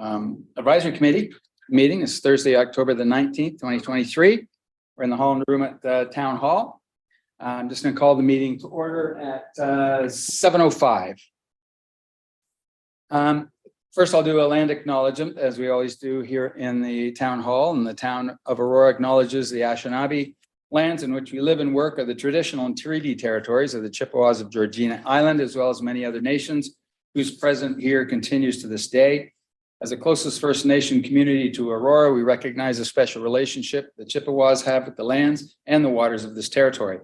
Advisory Committee meeting is Thursday, October the 19th, 2023. We're in the hall room at the Town Hall. I'm just going to call the meeting to order at 7:05. First, I'll do a land acknowledgement, as we always do here in the Town Hall. And the town of Aurora acknowledges the Anishinaabe lands in which we live and work are the traditional and treaty territories of the Chippewas of Georgina Island, as well as many other nations whose presence here continues to this day. As the closest First Nation community to Aurora, we recognize a special relationship the Chippewas have with the lands and the waters of this territory.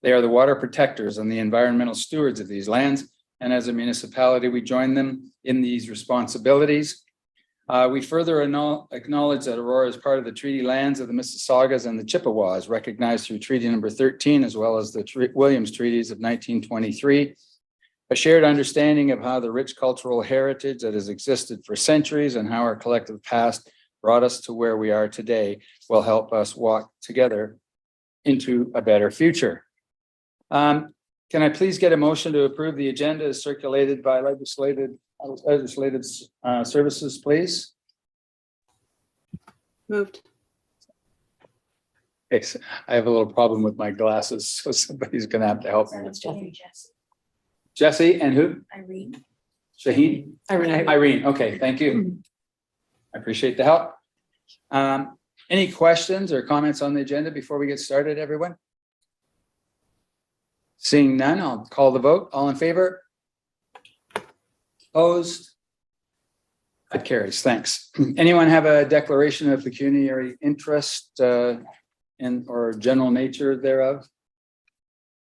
They are the water protectors and the environmental stewards of these lands. And as a municipality, we join them in these responsibilities. We further acknowledge that Aurora is part of the treaty lands of the Mississaugas and the Chippewas, recognized through Treaty Number 13, as well as the Williams Treaties of 1923. A shared understanding of how the rich cultural heritage that has existed for centuries and how our collective past brought us to where we are today will help us walk together into a better future. Can I please get a motion to approve the agenda as circulated by legislative services, please? Moved. Okay, so I have a little problem with my glasses, so somebody's going to have to help me with that. Jesse and who? Irene. Shaheen? Irene. Irene. Okay, thank you. I appreciate the help. Any questions or comments on the agenda before we get started, everyone? Seeing none, I'll call the vote. All in favor? Opposed? That carries. Thanks. Anyone have a declaration of pecuniary interest in or general nature thereof?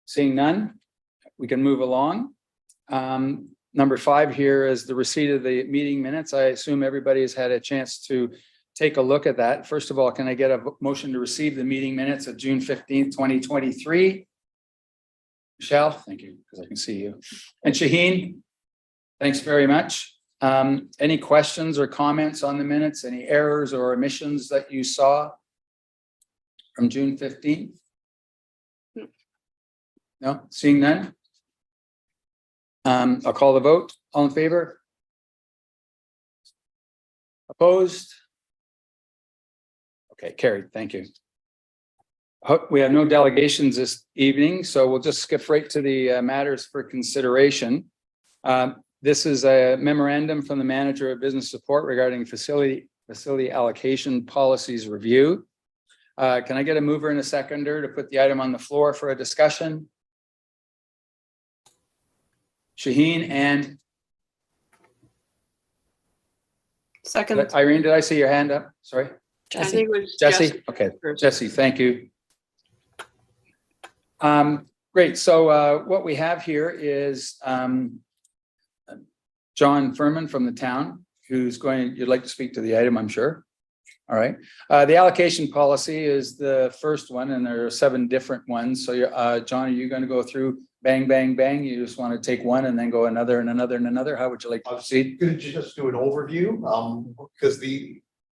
Seeing none, we can move along. Number 5 here is the receipt of the meeting minutes. I assume everybody has had a chance to take a look at that. First of all, can I get a motion to receive the meeting minutes of June 15th, 2023? Michelle, thank you, because I can see you. And Shaheen, thanks very much. Any questions or comments on the minutes? Any errors or omissions that you saw from June 15th? No, seeing none. I'll call the vote. All in favor? Opposed? Okay, carried. Thank you. We have no delegations this evening, so we'll just skip right to the matters for consideration. This is a memorandum from the manager of business support regarding facility allocation policies review. Can I get a mover and a seconder to put the item on the floor for a discussion? Shaheen and Second. Irene, did I see your hand up? Sorry. Jesse. Jesse? Okay, Jesse, thank you. Great. So what we have here is John Furman from the town, who's you'd like to speak to the item, I'm sure. All right. The allocation policy is the first one, and there are 7 different ones. So John, are you going to go through bang, bang, bang? You just want to take one and then go another and another and another? How would you like to proceed? Could you just do an overview? Because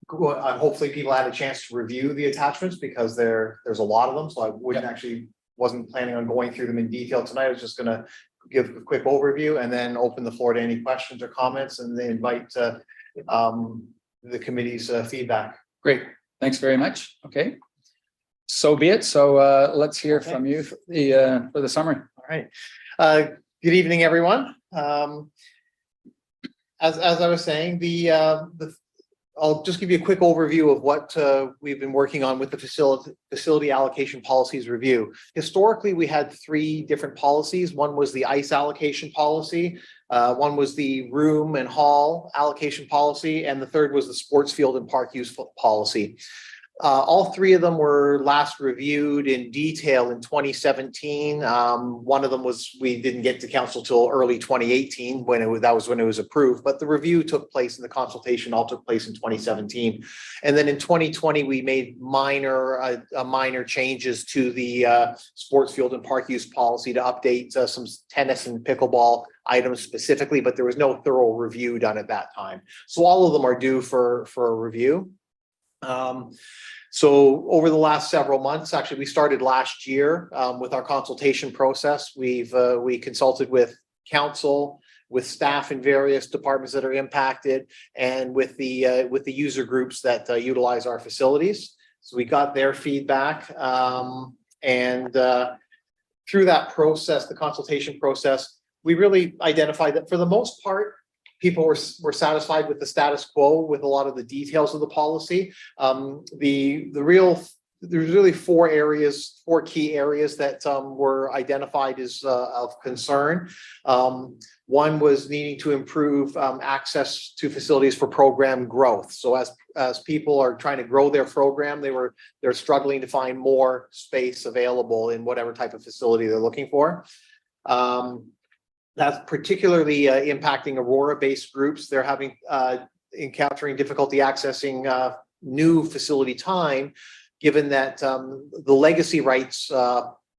hopefully people had a chance to review the attachments, because there's a lot of them. So I wasn't planning on going through them in detail tonight. I was just going to give a quick overview and then open the floor to any questions or comments, and then invite the committee's feedback. Great. Thanks very much. Okay. So be it. So let's hear from you for the summary. All right. Good evening, everyone. As I was saying, I'll just give you a quick overview of what we've been working on with the facility allocation policies review. Historically, we had 3 different policies. One was the ice allocation policy, one was the room and hall allocation policy, and the third was the sports field and park use policy. All 3 of them were last reviewed in detail in 2017. One of them we didn't get to council till early 2018 that was when it was approved, but the review took place and the consultation all took place in 2017. And then in 2020, we made minor changes to the sports field and park use policy to update some tennis and pickleball items specifically, but there was no thorough review done at that time. So all of them are due for a review. So over the last several months, actually, we started last year with our consultation process. We consulted with council, with staff in various departments that are impacted, and with the user groups that utilize our facilities. So we got their feedback, and through that process, the consultation process, we really identified that for the most part, people were satisfied with the status quo with a lot of the details of the policy. There's really four key areas that were identified as of concern. One was needing to improve access to facilities for program growth. So as people are trying to grow their program, they're struggling to find more space available in whatever type of facility they're looking for. That's particularly impacting Aurora-based groups. They're encountering difficulty accessing new facility time, given that the legacy rights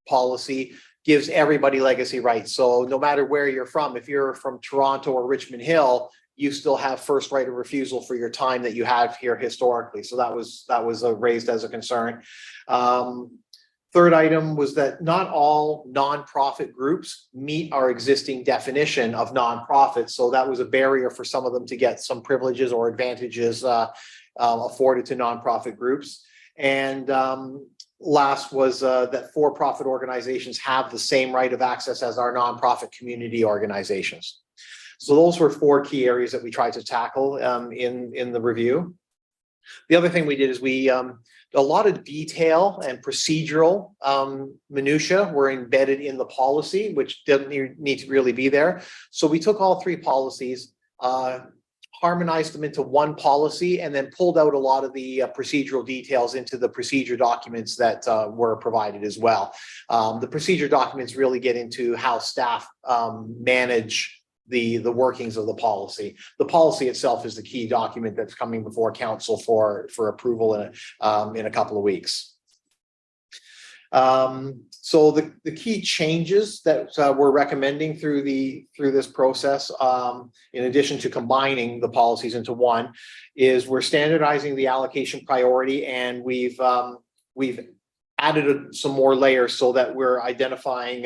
policy gives everybody legacy rights. So no matter where you're from, if you're from Toronto or Richmond Hill, you still have first right of refusal for your time that you have here historically. So that was raised as a concern. Third item was that not all nonprofit groups meet our existing definition of nonprofit. So that was a barrier for some of them to get some privileges or advantages afforded to nonprofit groups. And last was that for-profit organizations have the same right of access as our nonprofit community organizations. So those were four key areas that we tried to tackle in the review. The other thing we did is a lot of detail and procedural minutia were embedded in the policy, which didn't need to really be there. So we took all three policies, harmonized them into one policy, and then pulled out a lot of the procedural details into the procedure documents that were provided as well. The procedure documents really get into how staff manage the workings of the policy. The policy itself is the key document that's coming before council for approval in a couple of weeks. So the key changes that we're recommending through this process, in addition to combining the policies into one, is we're standardizing the allocation priority, and we've added some more layers so that we're identifying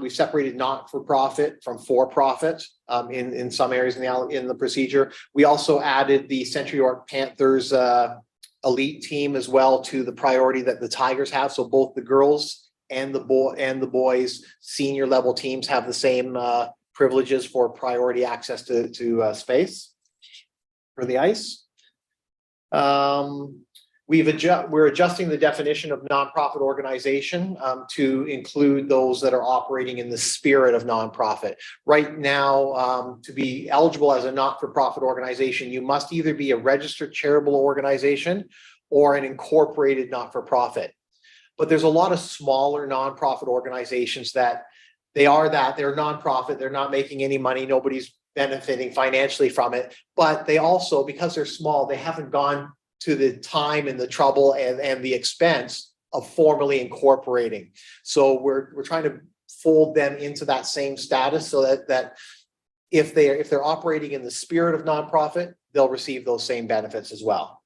we've separated not-for-profit from for-profit in some areas in the procedure. We also added the Central York Panthers elite team as well to the priority that the Tigers have. So both the girls and the boys senior level teams have the same privileges for priority access to space for the ice. We're adjusting the definition of nonprofit organization to include those that are operating in the spirit of nonprofit. Right now, to be eligible as a not-for-profit organization, you must either be a registered charitable organization or an incorporated not-for-profit. But there's a lot of smaller nonprofit organizations that they're nonprofit, they're not making any money, nobody's benefiting financially from it, but they also, because they're small, they haven't gone to the time and the trouble and the expense of formally incorporating. So we're trying to fold them into that same status so that if they're operating in the spirit of nonprofit, they'll receive those same benefits as well.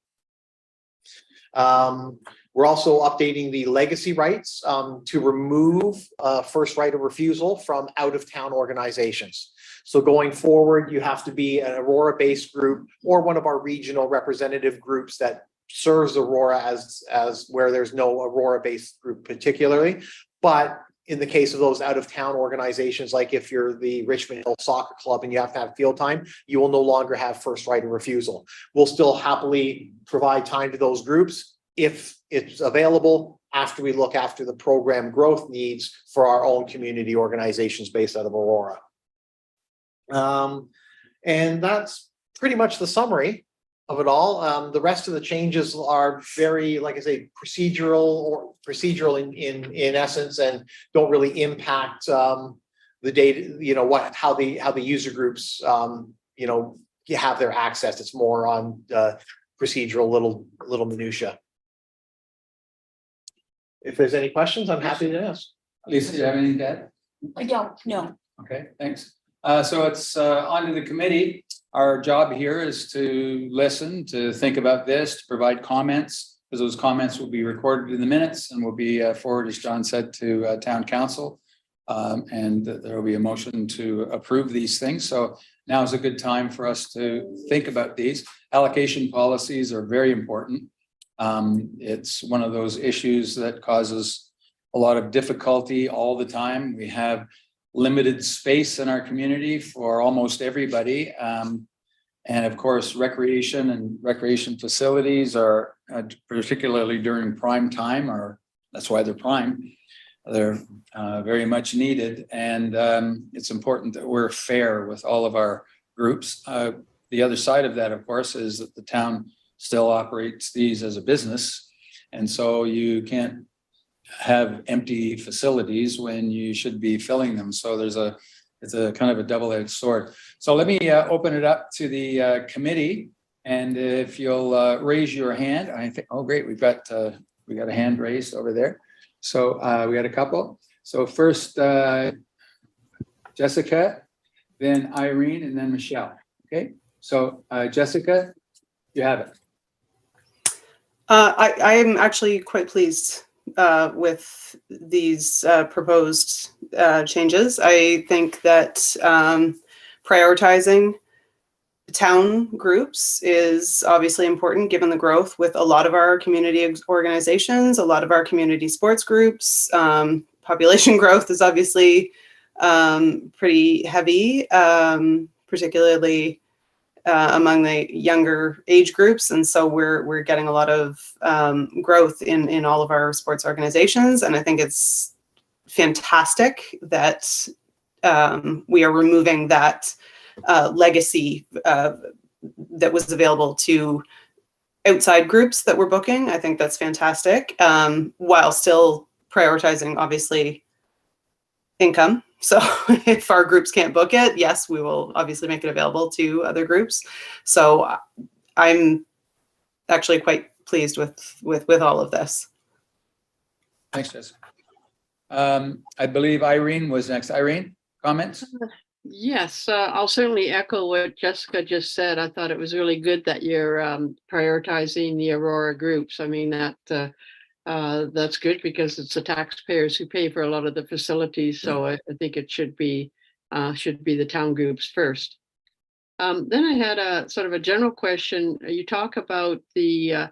We're also updating the legacy rights to remove first right of refusal from out-of-town organizations. So going forward, you have to be an Aurora-based group or one of our regional representative groups that serves Aurora as where there's no Aurora-based group particularly. But in the case of those out-of-town organizations, like if you're the Richmond Hill Soccer Club and you have to have field time, you will no longer have first right of refusal. We'll still happily provide time to those groups if it's available after we look after the program growth needs for our own community organizations based out of Aurora. And that's pretty much the summary of it all. The rest of the changes are very, like I say, procedural in essence, and don't really impact the data, how the user groups have their access. It's more on procedural little minutia. If there's any questions, I'm happy to ask. Lisa, do you have anything to add? I don't, no. Okay, thanks. So it's on to the committee. Our job here is to listen, to think about this, to provide comments, because those comments will be recorded in the minutes and will be forwarded, as John said, to town council. And there will be a motion to approve these things. So now is a good time for us to think about these. Allocation policies are very important. It's one of those issues that causes a lot of difficulty all the time. We have limited space in our community for almost everybody. And of course, recreation and recreation facilities are particularly during prime time, or that's why they're prime. They're very much needed. And it's important that we're fair with all of our groups. The other side of that, of course, is that the town still operates these as a business. And so you can't have empty facilities when you should be filling them. So it's a kind of a double-edged sword. So let me open it up to the committee. And if you'll raise your hand, I think, oh, great, we got a hand raised over there. So we got a couple. So first, Jessica, then Irene, and then Michelle. Okay, so Jessica, you have it. I am actually quite pleased with these proposed changes. I think that prioritizing town groups is obviously important given the growth with a lot of our community organizations, a lot of our community sports groups. Population growth is obviously pretty heavy, particularly among the younger age groups. And so we're getting a lot of growth in all of our sports organizations. And I think it's fantastic that we are removing that legacy that was available to outside groups that we're booking. I think that's fantastic, while still prioritizing, obviously, income. So if our groups can't book it, yes, we will obviously make it available to other groups. So I'm actually quite pleased with all of this. Thanks, Jessica. I believe Irene was next. Irene, comments? Yes, I'll certainly echo what Jessica just said. I thought it was really good that you're prioritizing the Aurora groups. I mean, that's good because it's the taxpayers who pay for a lot of the facilities. So I think it should be the town groups first. Then I had a sort of a general question. You talk about the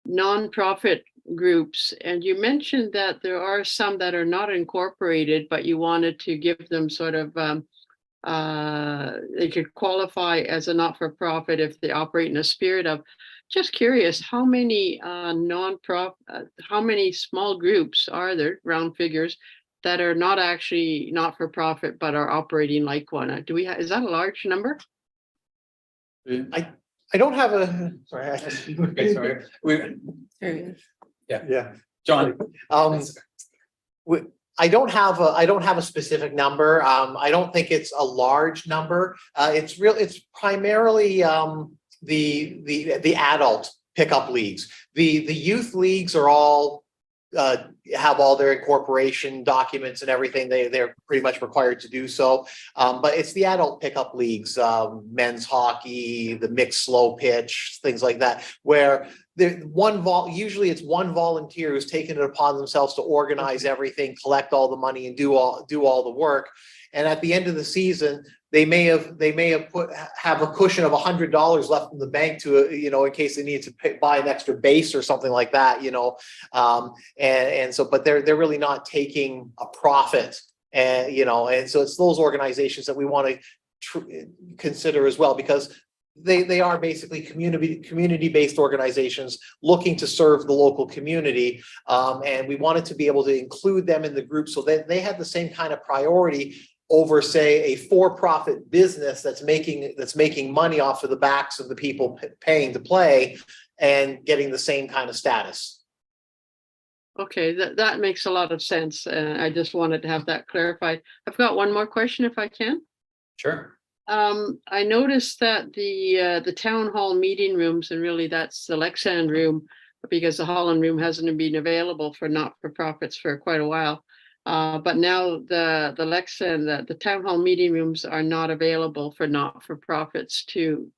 nonprofit groups, and you mentioned that there are some that are not incorporated, but you wanted to give them sort of they could qualify as a not-for-profit if they operate in a spirit of. Just curious, how many how many small groups are there, round figures, that are not actually not-for-profit but are operating like one? Is that a large number? I don't have a, sorry. Okay, sorry. Yeah. John. I don't have a specific number. I don't think it's a large number. It's primarily the adult pickup leagues. The youth leagues are all have all their incorporation documents and everything. They're pretty much required to do so. But it's the adult pickup leagues, men's hockey, the mixed slow pitch, things like that, where usually it's one volunteer who's taken it upon themselves to organize everything, collect all the money, and do all the work. And at the end of the season, they may have have a cushion of $100 left in the bank to, in case they need to buy an extra base or something like that, and so, but they're really not taking a profit, and so it's those organizations that we want to consider as well, because they are basically community-based organizations looking to serve the local community, and we wanted to be able to include them in the group so that they had the same kind of priority over, say, a for-profit business that's making money off of the backs of the people paying to play and getting the same kind of status. Okay, that makes a lot of sense. I just wanted to have that clarified. I've got one more question, if I can. Sure. I noticed that the town hall meeting rooms, and really that's the Lexan room, because the Holland room hasn't been available for not-for-profits for quite a while. But now the Lexan, the town hall meeting rooms are not available for not-for-profits to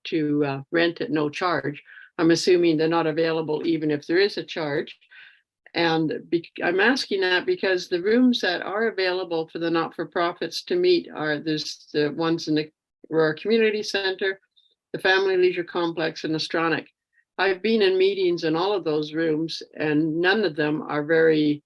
rent at no charge. I'm assuming they're not available even if there is a charge. I'm asking that because the rooms that are available for the not-for-profits to meet there's the ones in the Aurora Community Center, the Family Leisure Complex, and the Stronach. I've been in meetings in all of those rooms, and none of them are very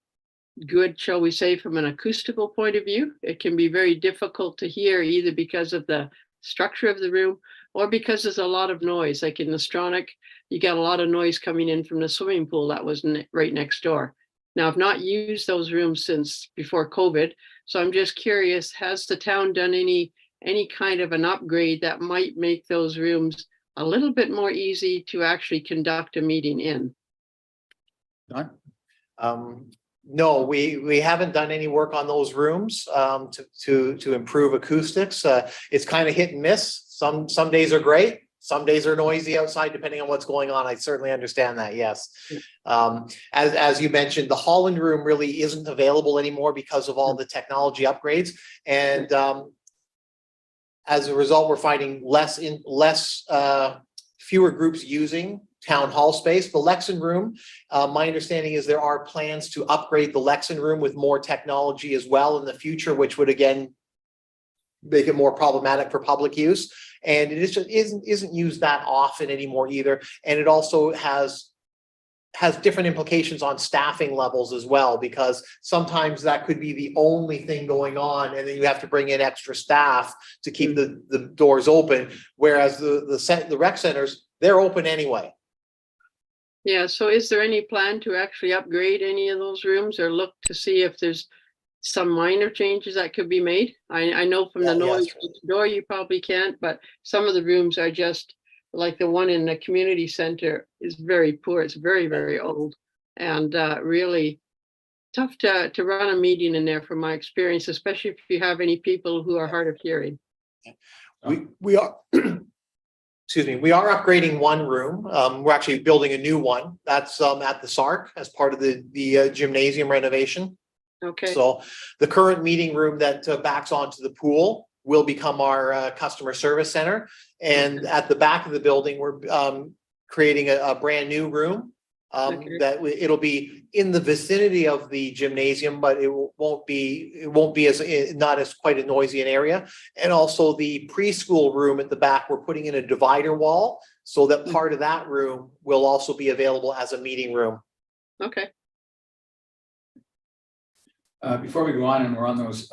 good, shall we say, from an acoustical point of view. It can be very difficult to hear, either because of the structure of the room or because there's a lot of noise. Like in the Stronach, you got a lot of noise coming in from the swimming pool that was right next door. Now, I've not used those rooms since before COVID, so I'm just curious, has the town done any kind of an upgrade that might make those rooms a little bit more easy to actually conduct a meeting in? Don? No, we haven't done any work on those rooms to improve acoustics. It's kind of hit and miss. Some days are great, some days are noisy outside, depending on what's going on. I certainly understand that, yes. As you mentioned, the Holland room really isn't available anymore because of all the technology upgrades. And as a result, we're finding fewer groups using town hall space. The Lexan room, my understanding is there are plans to upgrade the Lexan room with more technology as well in the future, which would again make it more problematic for public use. And it isn't used that often anymore either. And it also has different implications on staffing levels as well, because sometimes that could be the only thing going on, and then you have to bring in extra staff to keep the doors open. Whereas the rec centers, they're open anyway. Yeah, so is there any plan to actually upgrade any of those rooms or look to see if there's some minor changes that could be made? I know from the noise next door, you probably can't, but some of the rooms are just like the one in the community center is very poor. It's very, very old and really tough to run a meeting in there from my experience, especially if you have any people who are hard of hearing. We are excuse me, we are upgrading one room. We're actually building a new one. That's at the SARC as part of the gymnasium renovation. Okay. So the current meeting room that backs onto the pool will become our customer service center. And at the back of the building, we're creating a brand new room that it'll be in the vicinity of the gymnasium, but it won't be as not as quite a noisy an area. And also the preschool room at the back, we're putting in a divider wall so that part of that room will also be available as a meeting room. Okay. Before we go on and we're on those,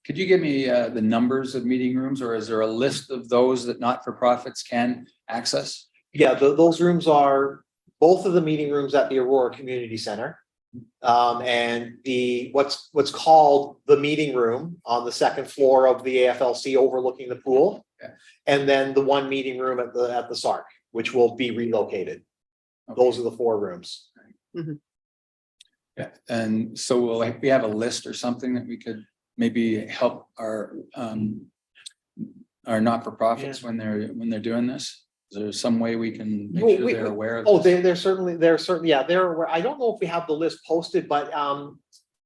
could you give me the numbers of meeting rooms, or is there a list of those that not-for-profits can access? Yeah, those rooms are both of the meeting rooms at the Aurora Community Center. And what's called the meeting room on the second floor of the AFLC overlooking the pool. Okay. And then the one meeting room at the SARC, which will be relocated. Okay. Those are the 4 rooms. Mm-hmm. Yeah, and so will we have a list or something that we could maybe help our not-for-profits when they're doing this? Is there some way we can make sure they're aware of? Oh, they're certainly, yeah, they're aware. I don't know if we have the list posted, but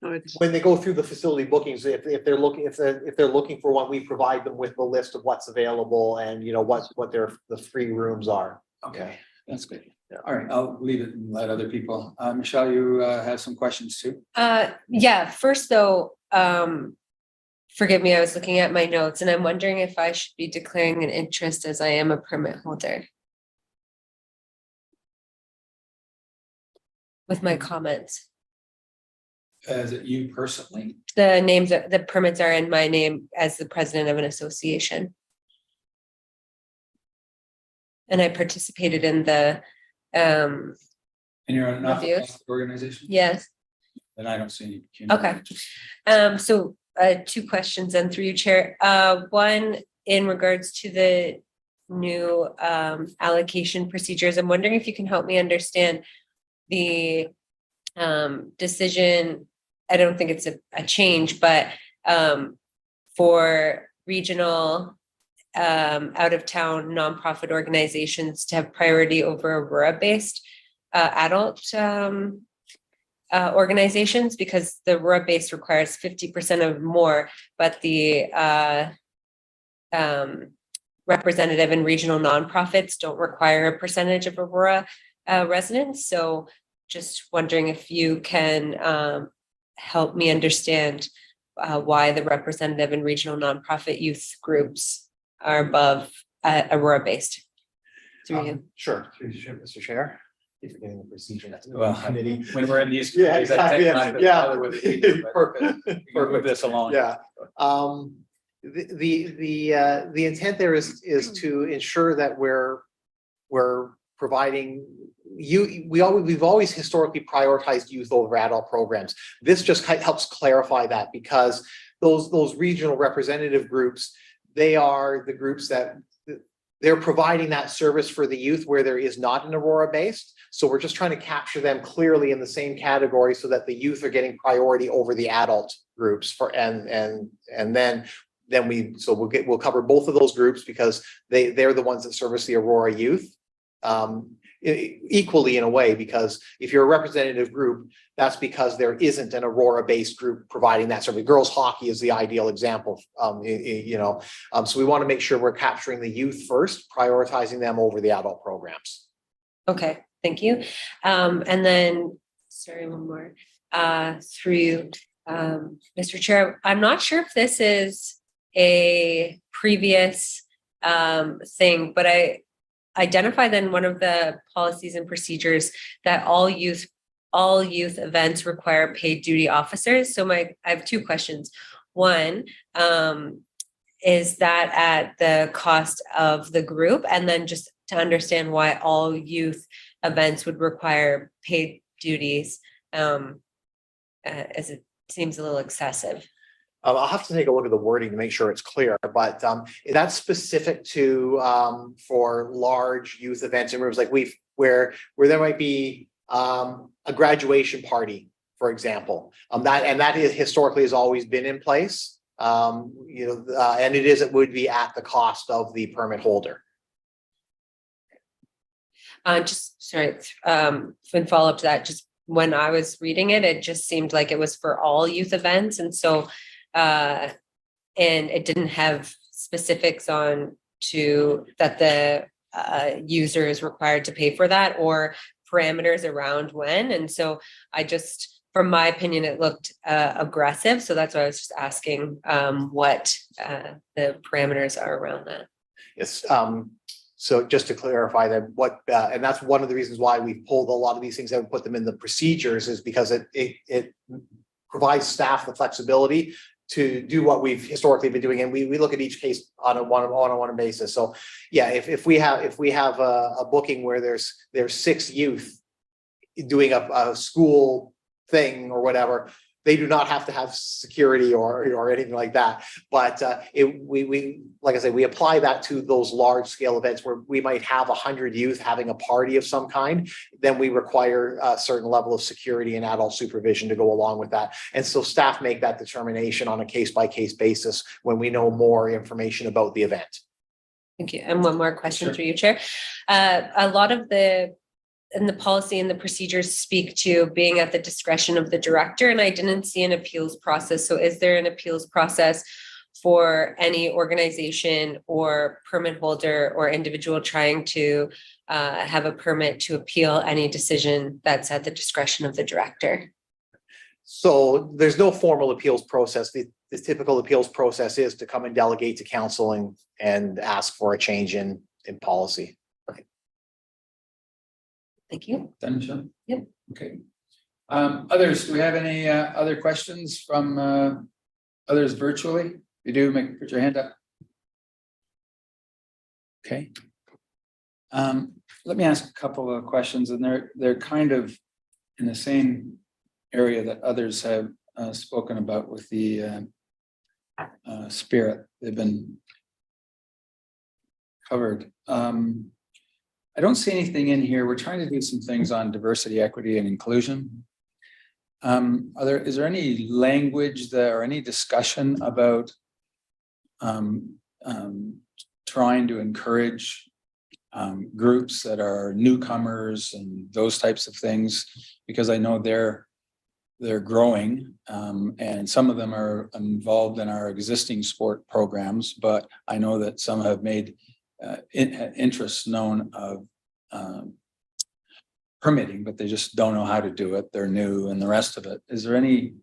when they go through the facility bookings, if they're looking for one, we provide them with the list of what's available and what the free rooms are. Okay, that's good. Yeah. All right, I'll leave it and let other people. Michelle, you have some questions too? Yeah, first though, forgive me, I was looking at my notes and I'm wondering if I should be declaring an interest as I am a permit holder with my comments. Is it you personally? The permits are in my name as the president of an association. And I participated in the and you're a not-for-profit organization? Yes. Then I don't see any. Okay. So 2 questions then through you, Chair. One, in regards to the new allocation procedures, I'm wondering if you can help me understand the decision. I don't think it's a change, but for regional out of town nonprofit organizations to have priority over Aurora-based adult organizations, because the Aurora-based requires 50% or more, but the representative and regional nonprofits don't require a percentage of Aurora residents. So just wondering if you can help me understand why the representative and regional nonprofit youth groups are above Aurora-based. Through you. Sure, Mr. Chair. If you're getting the procedure, that's. Well, committee. When we're in these. Yeah, committees, I exactly, tend not to yeah. bother with it either, but Perfect. we can move this along. Yeah, the intent there is to ensure that we're providing we've always historically prioritized youth over adult programs. This just helps clarify that, because those regional representative groups, they are the groups that they're providing that service for the youth where there is not an Aurora based. So we're just trying to capture them clearly in the same category so that the youth are getting priority over the adult groups and then we'll cover both of those groups because they're the ones that service the Aurora youth equally in a way, because if you're a representative group, that's because there isn't an Aurora based group providing that service. Girls hockey is the ideal example, so we want to make sure we're capturing the youth first, prioritizing them over the adult programs. Okay, thank you. And then, sorry, one more, through you, Mr. Chair, I'm not sure if this is a previous thing, but I identified in one of the policies and procedures that all youth events require paid duty officers. So I have two questions. One, is that at the cost of the group? And then just to understand why all youth events would require paid duties, as it seems a little excessive. I'll have to take a look at the wording to make sure it's clear, but that's specific to for large youth events and rooms like where there might be a graduation party, for example. That is historically has always been in place, and it would be at the cost of the permit holder. Just sorry, in follow up to that, just when I was reading it, it just seemed like it was for all youth events, and so. And it didn't have specifics on that the user is required to pay for that or parameters around when. And so from my opinion, it looked aggressive. So that's why I was just asking what the parameters are around that. Yes. So just to clarify that and that's one of the reasons why we pulled a lot of these things and put them in the procedures, is because it provides staff the flexibility to do what we've historically been doing, and we look at each case on a one-on-one basis. So yeah, if we have a booking where there's 6 youth doing a school thing or whatever, they do not have to have security or anything like that. But we like I say, we apply that to those large scale events where we might have 100 youth having a party of some kind. Then we require a certain level of security and adult supervision to go along with that. And so staff make that determination on a case by case basis when we know more information about the event. Thank you. And one more question Sure. through you, Chair. A lot of the policy and the procedures speak to being at the discretion of the director, and I didn't see an appeals process. So is there an appeals process for any organization or permit holder or individual trying to have a permit to appeal any decision that's at the discretion of the director? So there's no formal appeals process. The typical appeals process is to come and delegate to council and ask for a change in policy. Thank you. Done, Michelle? Yep. Okay. Others, do we have any other questions from others virtually? If you do, put your hand up. Okay. Let me ask a couple of questions, and they're kind of in the same area that others have spoken about with the spirit. They've been covered. I don't see anything in here. We're trying to do some things on diversity, equity, and inclusion. Is there any language there or any discussion about trying to encourage groups that are newcomers and those types of things? Because I know they're growing, and some of them are involved in our existing sport programs, but I know that some have made interests known of permitting, but they just don't know how to do it. They're new and the rest of it. Is there any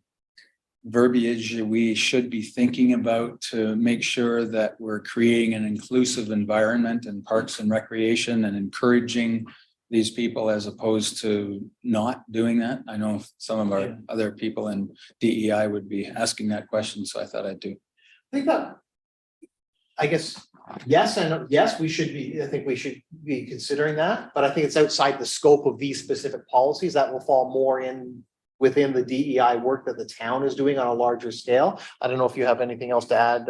verbiage we should be thinking about to make sure that we're creating an inclusive environment in parks and recreation and encouraging these people as opposed to not doing that? I know some of our other people in DEI would be asking that question, so I thought I'd do. I think that, I guess, yes, and yes, we should be, I think we should be considering that, but I think it's outside the scope of these specific policies that will fall more in within the DEI work that the town is doing on a larger scale. I don't know if you have anything else to add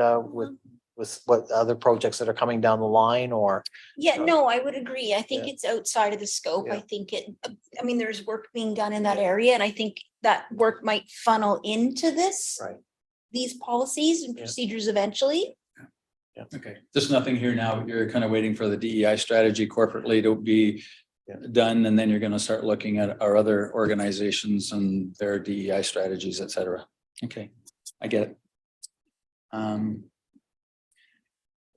with what other projects that are coming down the line or. Yeah, no, I would agree. I think Yeah. it's outside of the scope. Yeah. I think I mean, there's work being done in that area, and I think that work might funnel into this. Right. These policies and Yeah. procedures eventually. Okay, there's nothing here now, but you're kind of waiting for the DEI strategy corporately to be done, and then you're gonna start looking at our other organizations and their DEI strategies, et cetera. Okay, I get it.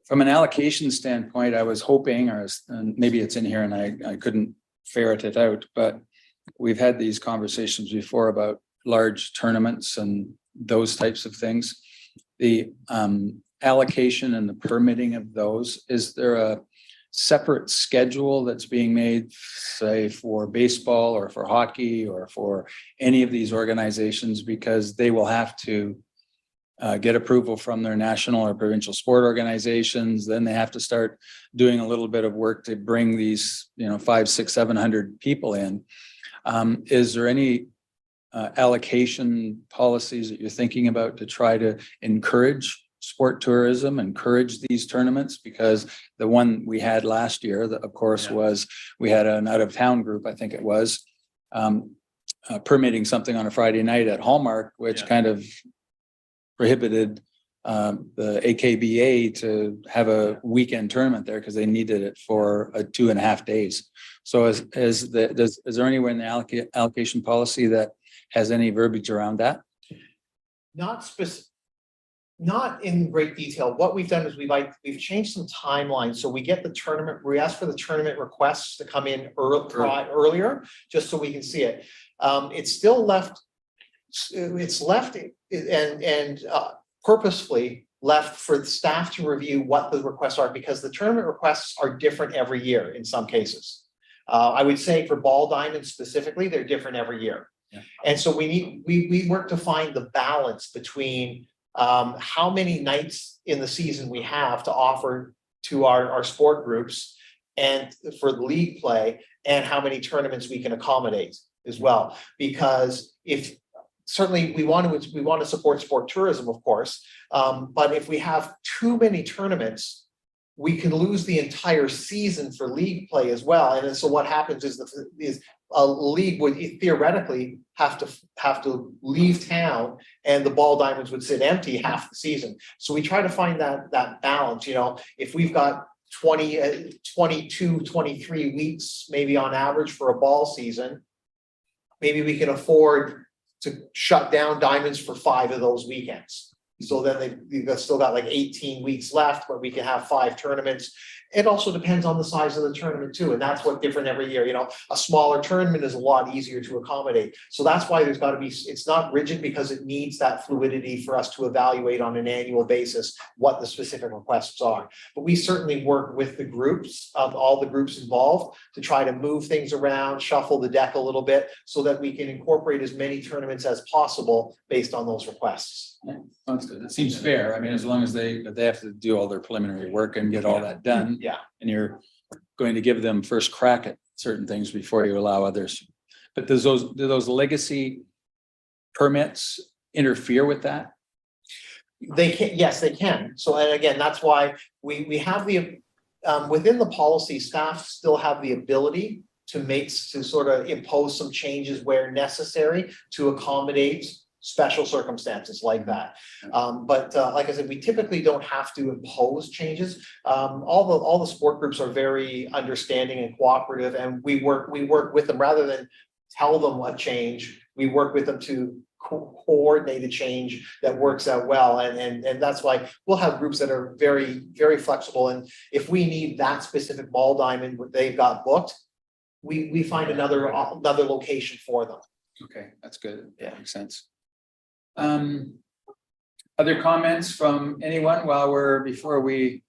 From an allocation standpoint, I was hoping, and maybe it's in here and I couldn't ferret it out, but we've had these conversations before about large tournaments and those types of things. The allocation and the permitting of those, is there a separate schedule that's being made, say, for baseball or for hockey or for any of these organizations? Because they will have to get approval from their national or provincial sport organizations. Then they have to start doing a little bit of work to bring these, 500, 600, 700 people in. Is there any allocation policies that you're thinking about to try to encourage sport tourism, encourage these tournaments? Because the one we had last year, that of course was, we had an out of town group, I think it was, permitting something on a Friday night at Hallmark, which kind of prohibited the AKBA to have a weekend tournament there because they needed it for 2.5 days. So is there anywhere in the allocation policy that has any verbiage around that? Not in great detail. What we've done is we've changed some timelines. So we get the tournament, we ask for the tournament requests to come in earlier, just so we can see it. It's still left, and purposefully left for the staff to review what the requests are, because the tournament requests are different every year in some cases. I would say for ball diamonds specifically, they're different every year. Yeah. And so we work to find the balance between how many nights in the season we have to offer to our sport groups and for the league play, and how many tournaments we can accommodate as well. Because if certainly we want to support sport tourism, of course, but if we have too many tournaments, we can lose the entire season for league play as well. And then so what happens is a league would theoretically have to leave town, and the ball diamonds would sit empty half the season. So we try to find that balance. If we've got 22, 23 weeks, maybe on average for a ball season, maybe we can afford to shut down diamonds for 5 of those weekends. So then they've still got like 18 weeks left, but we can have 5 tournaments. It also depends on the size of the tournament too. And that's what different every year, a smaller tournament is a lot easier to accommodate. So that's why there's got to be, it's not rigid, because it needs that fluidity for us to evaluate on an annual basis what the specific requests are. But we certainly work with the groups, all the groups involved, to try to move things around, shuffle the deck a little bit, so that we can incorporate as many tournaments as possible based on those requests. Sounds good. It seems fair. I mean, as long as they have to do all their preliminary work and get all that done. Yeah. And you're going to give them first crack at certain things before you allow others. But do those legacy permits interfere with that? They can, yes, they can. So, and again, that's why we have within the policy, staff still have the ability to sort of impose some changes where necessary to accommodate special circumstances like that. But like I said, we typically don't have to impose changes. All the sport groups are very understanding and cooperative, and we work with them rather than tell them what change. We work with them to coordinate a change that works out well, and that's why we'll have groups that are very, very flexible. And if we need that specific ball diamond they've got booked, we find another location for them. Okay, that's good. Yeah. Makes sense. Other comments from anyone before we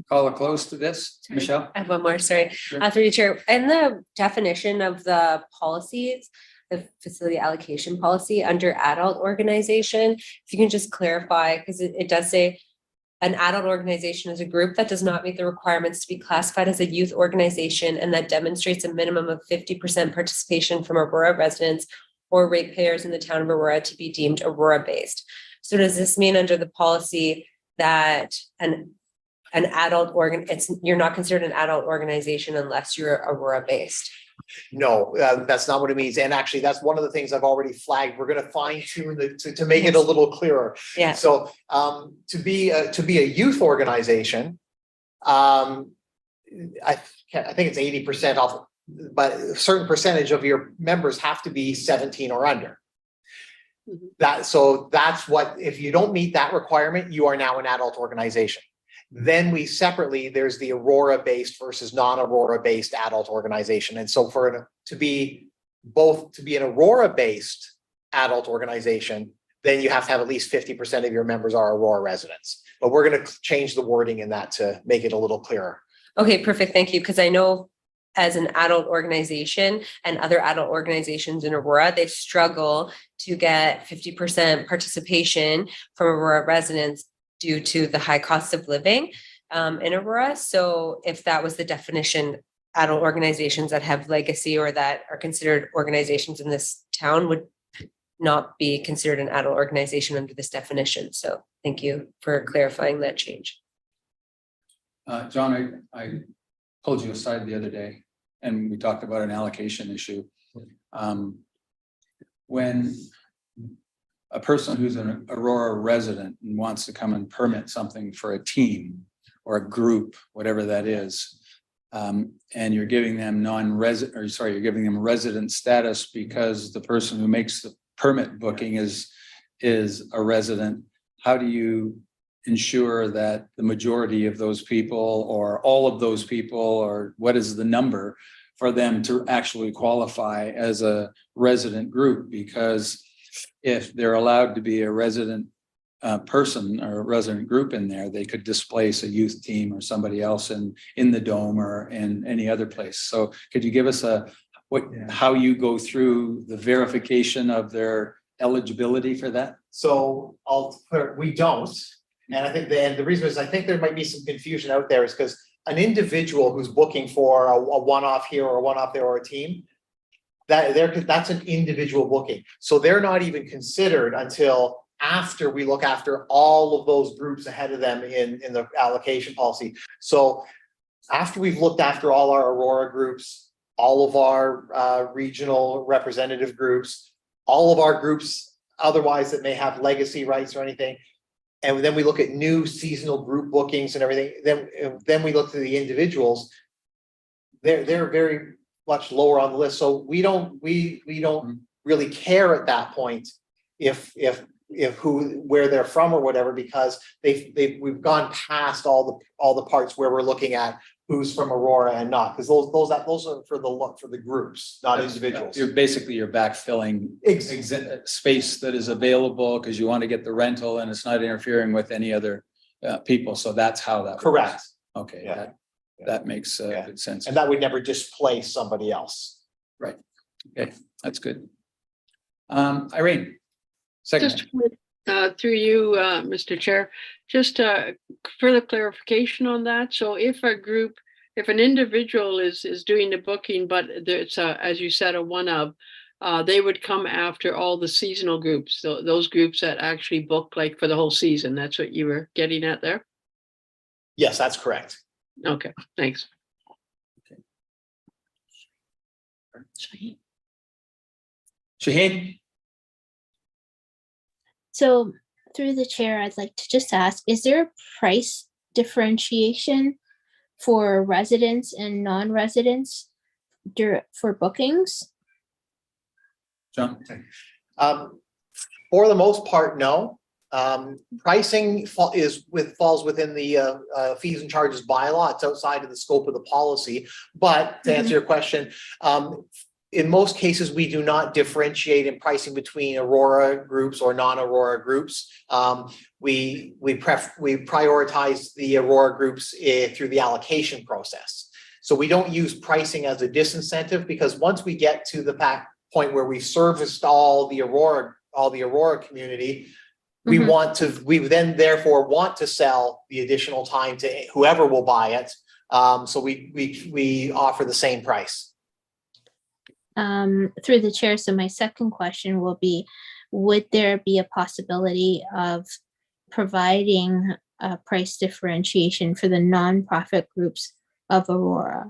call a close to this? Michelle? I have one more, sorry. Sure. Through you, Chair, in the definition of the policies, the facility allocation policy under adult organization, if you can just clarify, because it does say an adult organization is a group that does not meet the requirements to be classified as a youth organization and that demonstrates a minimum of 50% participation from Aurora residents or ratepayers in the town of Aurora to be deemed Aurora-based. So does this mean under the policy that an adult you're not considered an adult organization unless you're Aurora-based? No, that's not what it means. And actually, that's one of the things I've already flagged. We're gonna fine tune to make it a little clearer. Yeah. So to be a youth organization, I think it's 80% off, but a certain percentage of your members have to be 17 or under. That's what, if you don't meet that requirement, you are now an adult organization. Then we separately, there's the Aurora-based versus non-Aurora-based adult organization. And so to be an Aurora-based adult organization, then you have to have at least 50% of your members are Aurora residents. But we're going to change the wording in that to make it a little clearer. Okay, perfect. Thank you. Because I know as an adult organization and other adult organizations in Aurora, they struggle to get 50% participation from Aurora residents due to the high cost of living in Aurora. So if that was the definition, adult organizations that have legacy or that are considered organizations in this town would not be considered an adult organization under this definition. So thank you for clarifying that change. John, I pulled you aside the other day and we talked about an allocation issue. When a person who's an Aurora resident and wants to come and permit something for a team or a group, whatever that is, and you're giving them you're giving them resident status because the person who makes the permit booking is a resident, how do you ensure that the majority of those people or all of those people, or what is the number for them to actually qualify as a resident group? Because if they're allowed to be a resident person or a resident group in there, they could displace a youth team or somebody else in the dome or in any other place. So could you give us how you go through the verification of their eligibility for that? So we don't. And I think the reason is I think there might be some confusion out there is because an individual who's booking for a one-off here or a one-off there or a team, that's an individual booking. So they're not even considered until after we look after all of those groups ahead of them in the allocation policy. So after we've looked after all our Aurora groups, all of our regional representative groups, all of our groups otherwise that may have legacy rights or anything, and then we look at new seasonal group bookings and everything, then we look to the individuals, they're very much lower on the list. So we don't really care at that point if where they're from or whatever, because we've gone past all the parts where we're looking at who's from Aurora and not, because those are for the groups, not individuals. You're backfilling space that is available because you want to get the rental and it's not interfering with any other people. So that's how that works. Correct. Okay, Yeah. that makes good sense. And that would never displace somebody else. Right. Okay, that's good. Irene, second. Just through you, Mr. Chair, just further clarification on that. So if an individual is doing the booking, but it's as you said, a one of, they would come after all the seasonal groups, so those groups that actually book like for the whole season. That's what you were getting at there? Yes, that's correct. Okay, thanks. Shaheen? So through the chair, I'd like to just ask, is there a price differentiation for residents and non-residents for bookings? John? For the most part, no. Pricing falls within the fees and charges bylaw. It's outside of the scope of the policy. But to answer your question, in most cases, we do not differentiate in pricing between Aurora groups or non-Aurora groups. We prioritize the Aurora groups through the allocation process. So we don't use pricing as a disincentive, because once we get to the point where we've serviced all the Aurora community, we then therefore want to sell the additional time to whoever will buy it. So we offer the same price. Through the chair, so my second question will be, would there be a possibility of providing a price differentiation for the nonprofit groups of Aurora?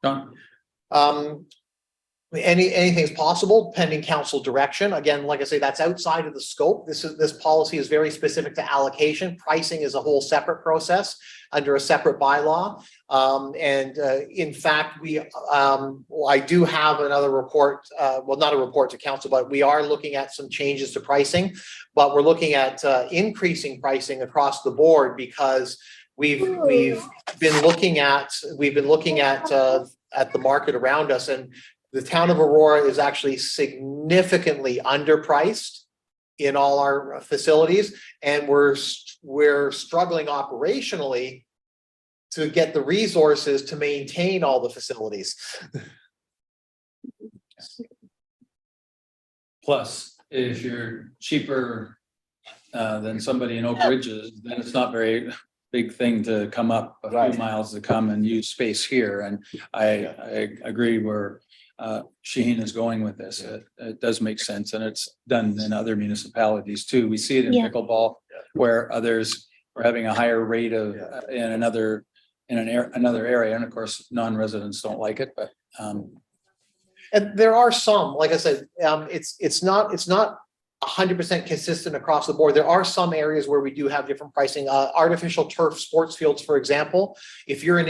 John? Anything's possible pending council direction. Again, like I say, that's outside of the scope. This policy is very specific to allocation. Pricing is a whole separate process under a separate bylaw. In fact, I do have another report, well, not a report to council, but we are looking at some changes to pricing, but we're looking at increasing pricing across the board, because we've been looking at the market around us, and the town of Aurora is actually significantly underpriced in all our facilities, and we're struggling operationally to get the resources to maintain all the facilities. Plus, if you're cheaper than somebody in Oak Ridges, then it's not very big thing to come up a few miles to come and use space here. And I agree where Shaheen is going with this. It does make sense, and it's done in other municipalities too. We see it in pickleball, where others are having a higher rate of in another area, and of course non-residents don't like it, but and there are some, like I said, it's not 100% consistent across the board. There are some areas where we do have different pricing. Artificial turf sports fields, for example, if you're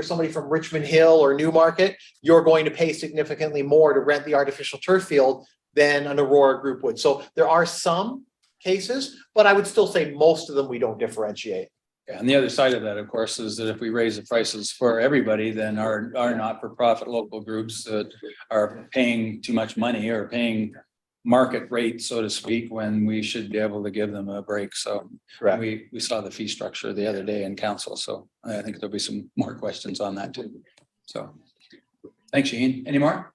somebody from Richmond Hill or Newmarket, you're going to pay significantly more to rent the artificial turf field than an Aurora group would. So there are some cases, but I would still say most of them we don't differentiate. yeah, and the other side of that, of course, is that if we raise the prices for everybody, then our not-for-profit local groups that are paying too much money or paying market rate, so to speak, when we should be able to give them a break. So we saw the fee structure the other day in council. So I think there'll be some more questions on that too. So thanks, Shaheen. Any more?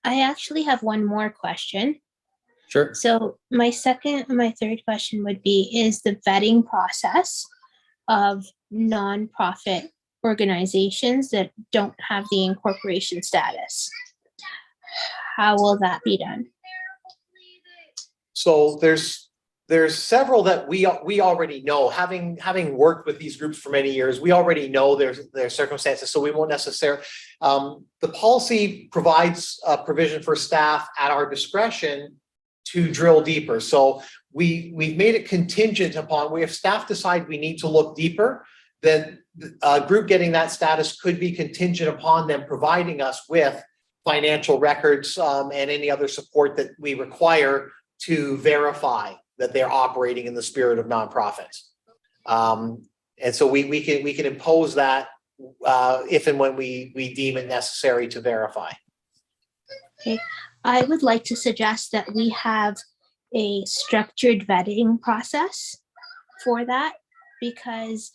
I actually have one more question. Sure. So my third question would be, is the vetting process of nonprofit organizations that don't have the incorporation status, how will that be done? So there's several that we already know, having worked with these groups for many years, we already know their circumstances, so we won't necessarily. The policy provides a provision for staff at our discretion to drill deeper. So we've made it contingent upon, if staff decide we need to look deeper, then a group getting that status could be contingent upon them providing us with financial records and any other support that we require to verify that they're operating in the spirit of nonprofits. And so we can impose that if and when we deem it necessary to verify. Okay, I would like to suggest that we have a structured vetting process for that, because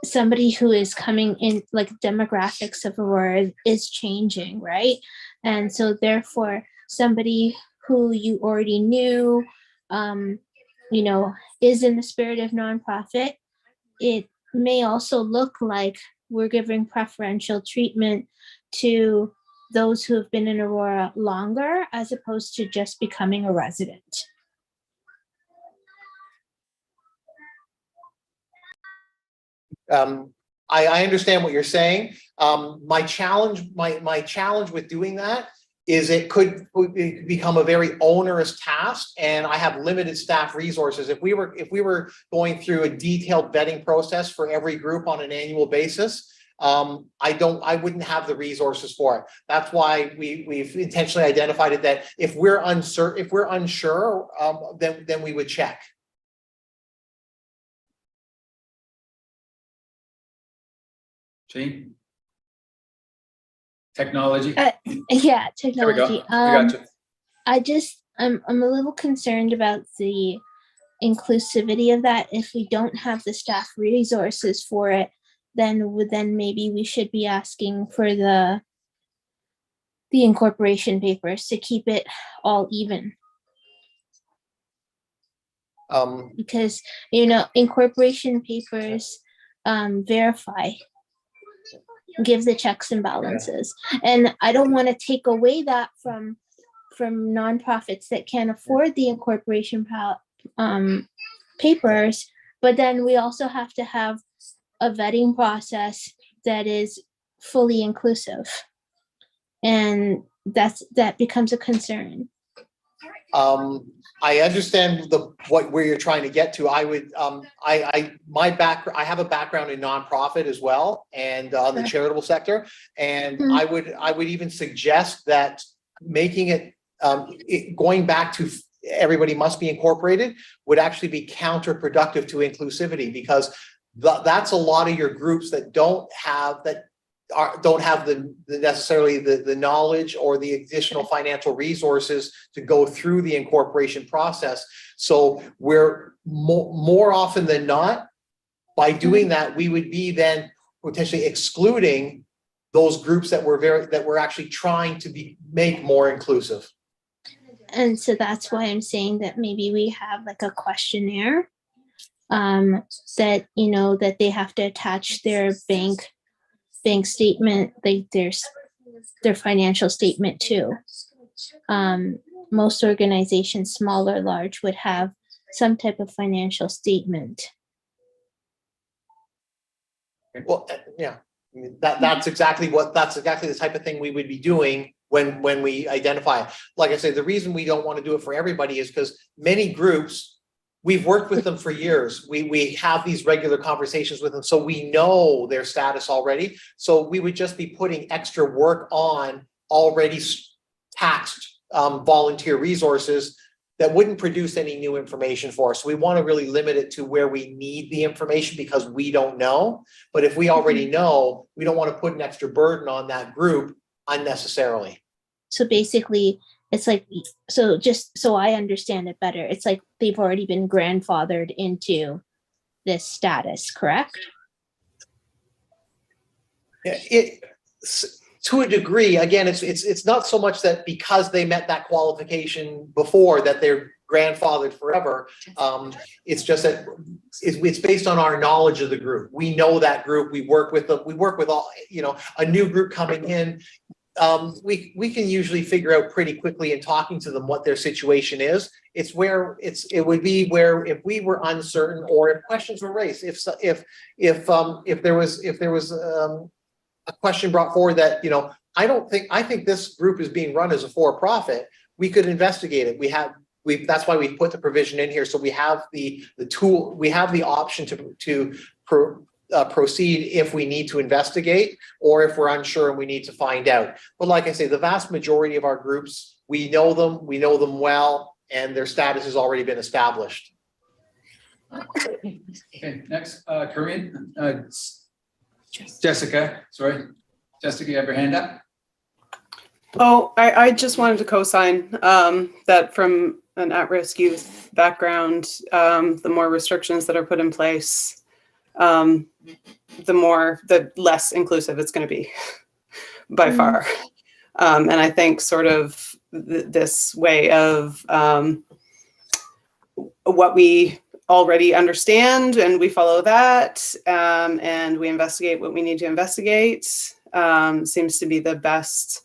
somebody who is coming in, like demographics of Aurora is changing, right? And so therefore somebody who you already knew, is in the spirit of nonprofit, it may also look like we're giving preferential treatment to those who have been in Aurora longer, as opposed to just becoming a resident. I understand what you're saying. My challenge with doing that is it could become a very onerous task, and I have limited staff resources. If we were going through a detailed vetting process for every group on an annual basis, I wouldn't have the resources for it. That's why we've intentionally identified it that if we're unsure, then we would check. Jane? Technology? Yeah, There we go. technology. I got you. I'm a little concerned about the inclusivity of that. If we don't have the staff resources for it, then maybe we should be asking for the incorporation papers to keep it all even, because incorporation papers verify, give the checks and balances, and I don't want to take away that from nonprofits that can't afford the incorporation papers, but then we also have to have a vetting process that is fully inclusive, and that becomes a concern. I understand where you're trying to get to. I would, I have a background in nonprofit as well, and the charitable sector. And I would even suggest that making it, going back to everybody must be incorporated would actually be counterproductive to inclusivity, because that's a lot of your groups that don't have the necessarily the knowledge or the additional financial resources to go through the incorporation process. So we're more often than not, by doing that, we would be then potentially excluding those groups that we're actually trying to make more inclusive. And so that's why I'm saying that maybe we have like a questionnaire that that they have to attach their bank statement, their financial statement too. Most organizations, small or large, would have some type of financial statement. Well, yeah, I mean, that's exactly the type of thing we would be doing when we identify it. Like I say, the reason we don't want to do it for everybody is because many groups, we've worked with them for years. We have these regular conversations with them, so we know their status already. So we would just be putting extra work on already taxed volunteer resources that wouldn't produce any new information for us. So we want to really limit it to where we need the information because we don't know. But if we already know, we don't want to put an extra burden on that group unnecessarily. So basically, it's like, so just so I understand it better, it's like they've already been grandfathered into this status, correct? To a degree, again, it's not so much that because they met that qualification before that they're grandfathered forever. It's just that it's based on our knowledge of the group. We know that group. We work with them. We work with all, a new group coming in. We can usually figure out pretty quickly in talking to them what their situation is. It would be where if we were uncertain or if questions were raised, if there was a question brought forward that, I think this group is being run as a for-profit, we could investigate it. That's why we put the provision in here. So we have the tool, we have the option to proceed if we need to investigate or if we're unsure and we need to find out. But like I say, the vast majority of our groups, we know them well, and their status has already been established. Okay, next, Corinne, Jessica, sorry. Jessica, you have your hand up? Oh, I just wanted to co-sign that from an at-risk youth background, the more restrictions that are put in place, the less inclusive it's going to be by far. And I think sort of this way of what we already understand and we follow that, and we investigate what we need to investigate, seems to be the best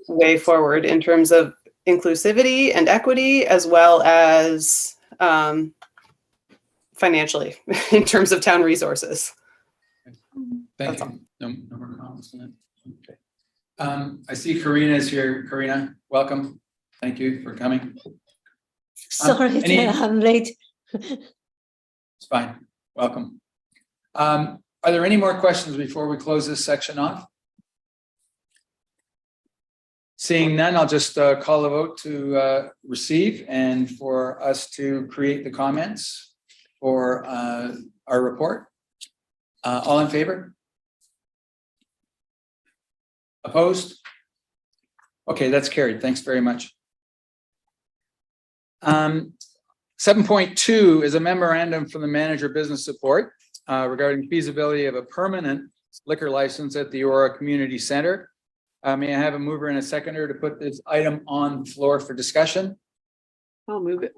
way forward in terms of inclusivity and equity, as well as financially in terms of town resources. Thank you. No more comments on that. Okay. I see Karina is here. Karina, welcome. Thank you for coming. Sorry any- that I'm late. It's fine. Welcome. Are there any more questions before we close this section off? Seeing none, I'll just call a vote to receive and for us to create the comments for our report. All in favor? Opposed? Okay, that's carried. Thanks very much. 7.2 is a memorandum from the manager business support regarding feasibility of a permanent liquor license at the Aurora Community Center. May I have a mover and a seconder to put this item on the floor for discussion? I'll move it.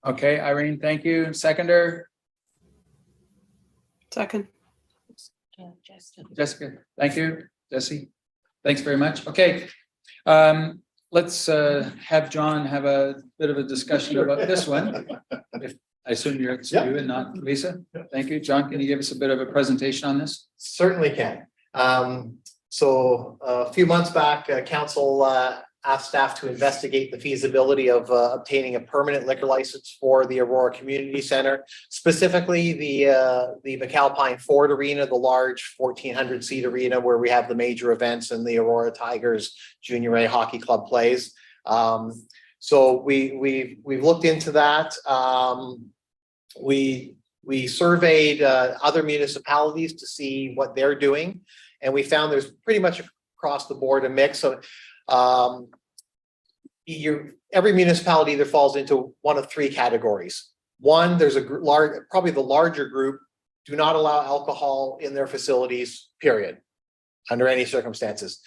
Okay, Irene, thank you. Seconder, Second. Jessica, thank you. Jesse, thanks very much. Okay. Let's have John have a bit of a discussion about this one. I assume it's you and not Lisa. Thank you. John, can you give us a bit of a presentation on this? Certainly can. So a few months back, council asked staff to investigate the feasibility of obtaining a permanent liquor license for the Aurora Community Center, specifically the McAlpine Ford Arena, the large 1,400 seat arena where we have the major events and the Aurora Tigers Junior A Hockey Club plays. So we've looked into that. We surveyed other municipalities to see what they're doing, and we found there's pretty much across the board a mix of every municipality either falls into one of three categories. One, there's a probably the larger group do not allow alcohol in their facilities, period, under any circumstances.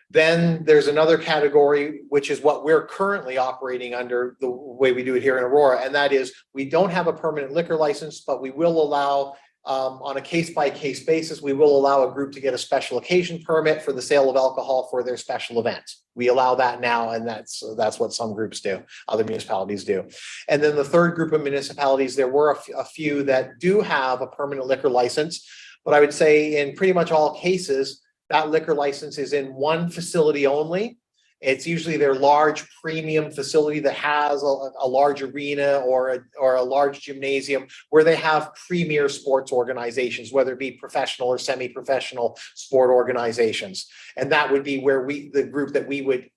Then there's another category, which is what we're currently operating under the way we do it here in Aurora. And that is, we don't have a permanent liquor license, but we will allow on a case-by-case basis, we will allow a group to get a special occasion permit for the sale of alcohol for their special event. We allow that now, and that's what some groups do, other municipalities do. And then the third group of municipalities, there were a few that do have a permanent liquor license, but I would say in pretty much all cases, that liquor license is in one facility only. It's usually their large premium facility that has a large arena or a large gymnasium where they have premier sports organizations, whether it be professional or semi-professional sport organizations. And that would be where the group that we would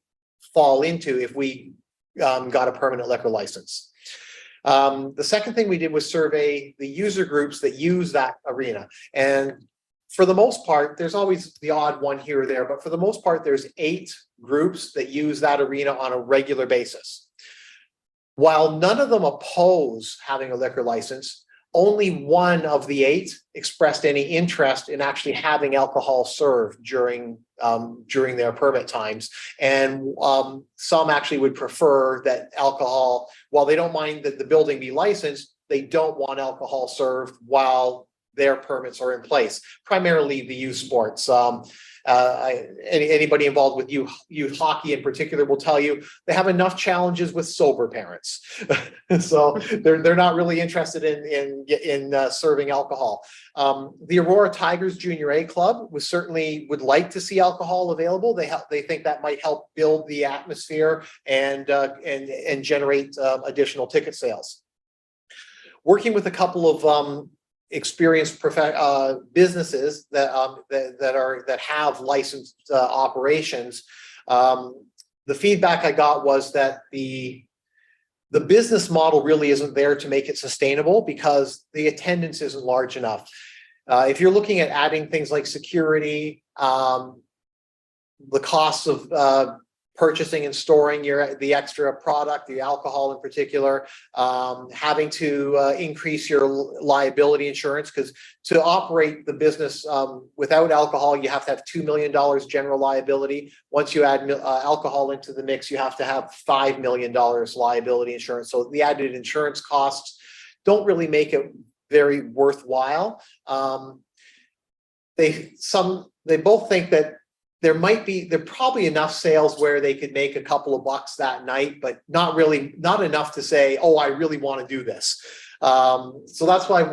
fall into if we got a permanent liquor license. The second thing we did was survey the user groups that use that arena. And for the most part, there's always the odd one here or there, but for the most part, there's 8 groups that use that arena on a regular basis. While none of them oppose having a liquor license, only one of the 8 expressed any interest in actually having alcohol served during their permit times. And some actually would prefer that alcohol, while they don't mind that the building be licensed, they don't want alcohol served while their permits are in place, primarily the youth sports. Anybody involved with youth hockey in particular will tell you they have enough challenges with sober parents. So they're not really interested in serving alcohol. The Aurora Tigers Junior A Club would like to see alcohol available. They think that might help build the atmosphere and generate additional ticket sales. Working with a couple of experienced businesses that have licensed operations. The feedback I got was that the business model really isn't there to make it sustainable because the attendance isn't large enough. If you're looking at adding things like security, the costs of purchasing and storing the extra product, the alcohol in particular, having to increase your liability insurance, because to operate the business without alcohol, you have to have $2 million general liability. Once you add alcohol into the mix, you have to have $5 million liability insurance. So the added insurance costs don't really make it very worthwhile. They both think that there probably enough sales where they could make a couple of bucks that night, but not enough to say, oh, I really want to do this. So that's why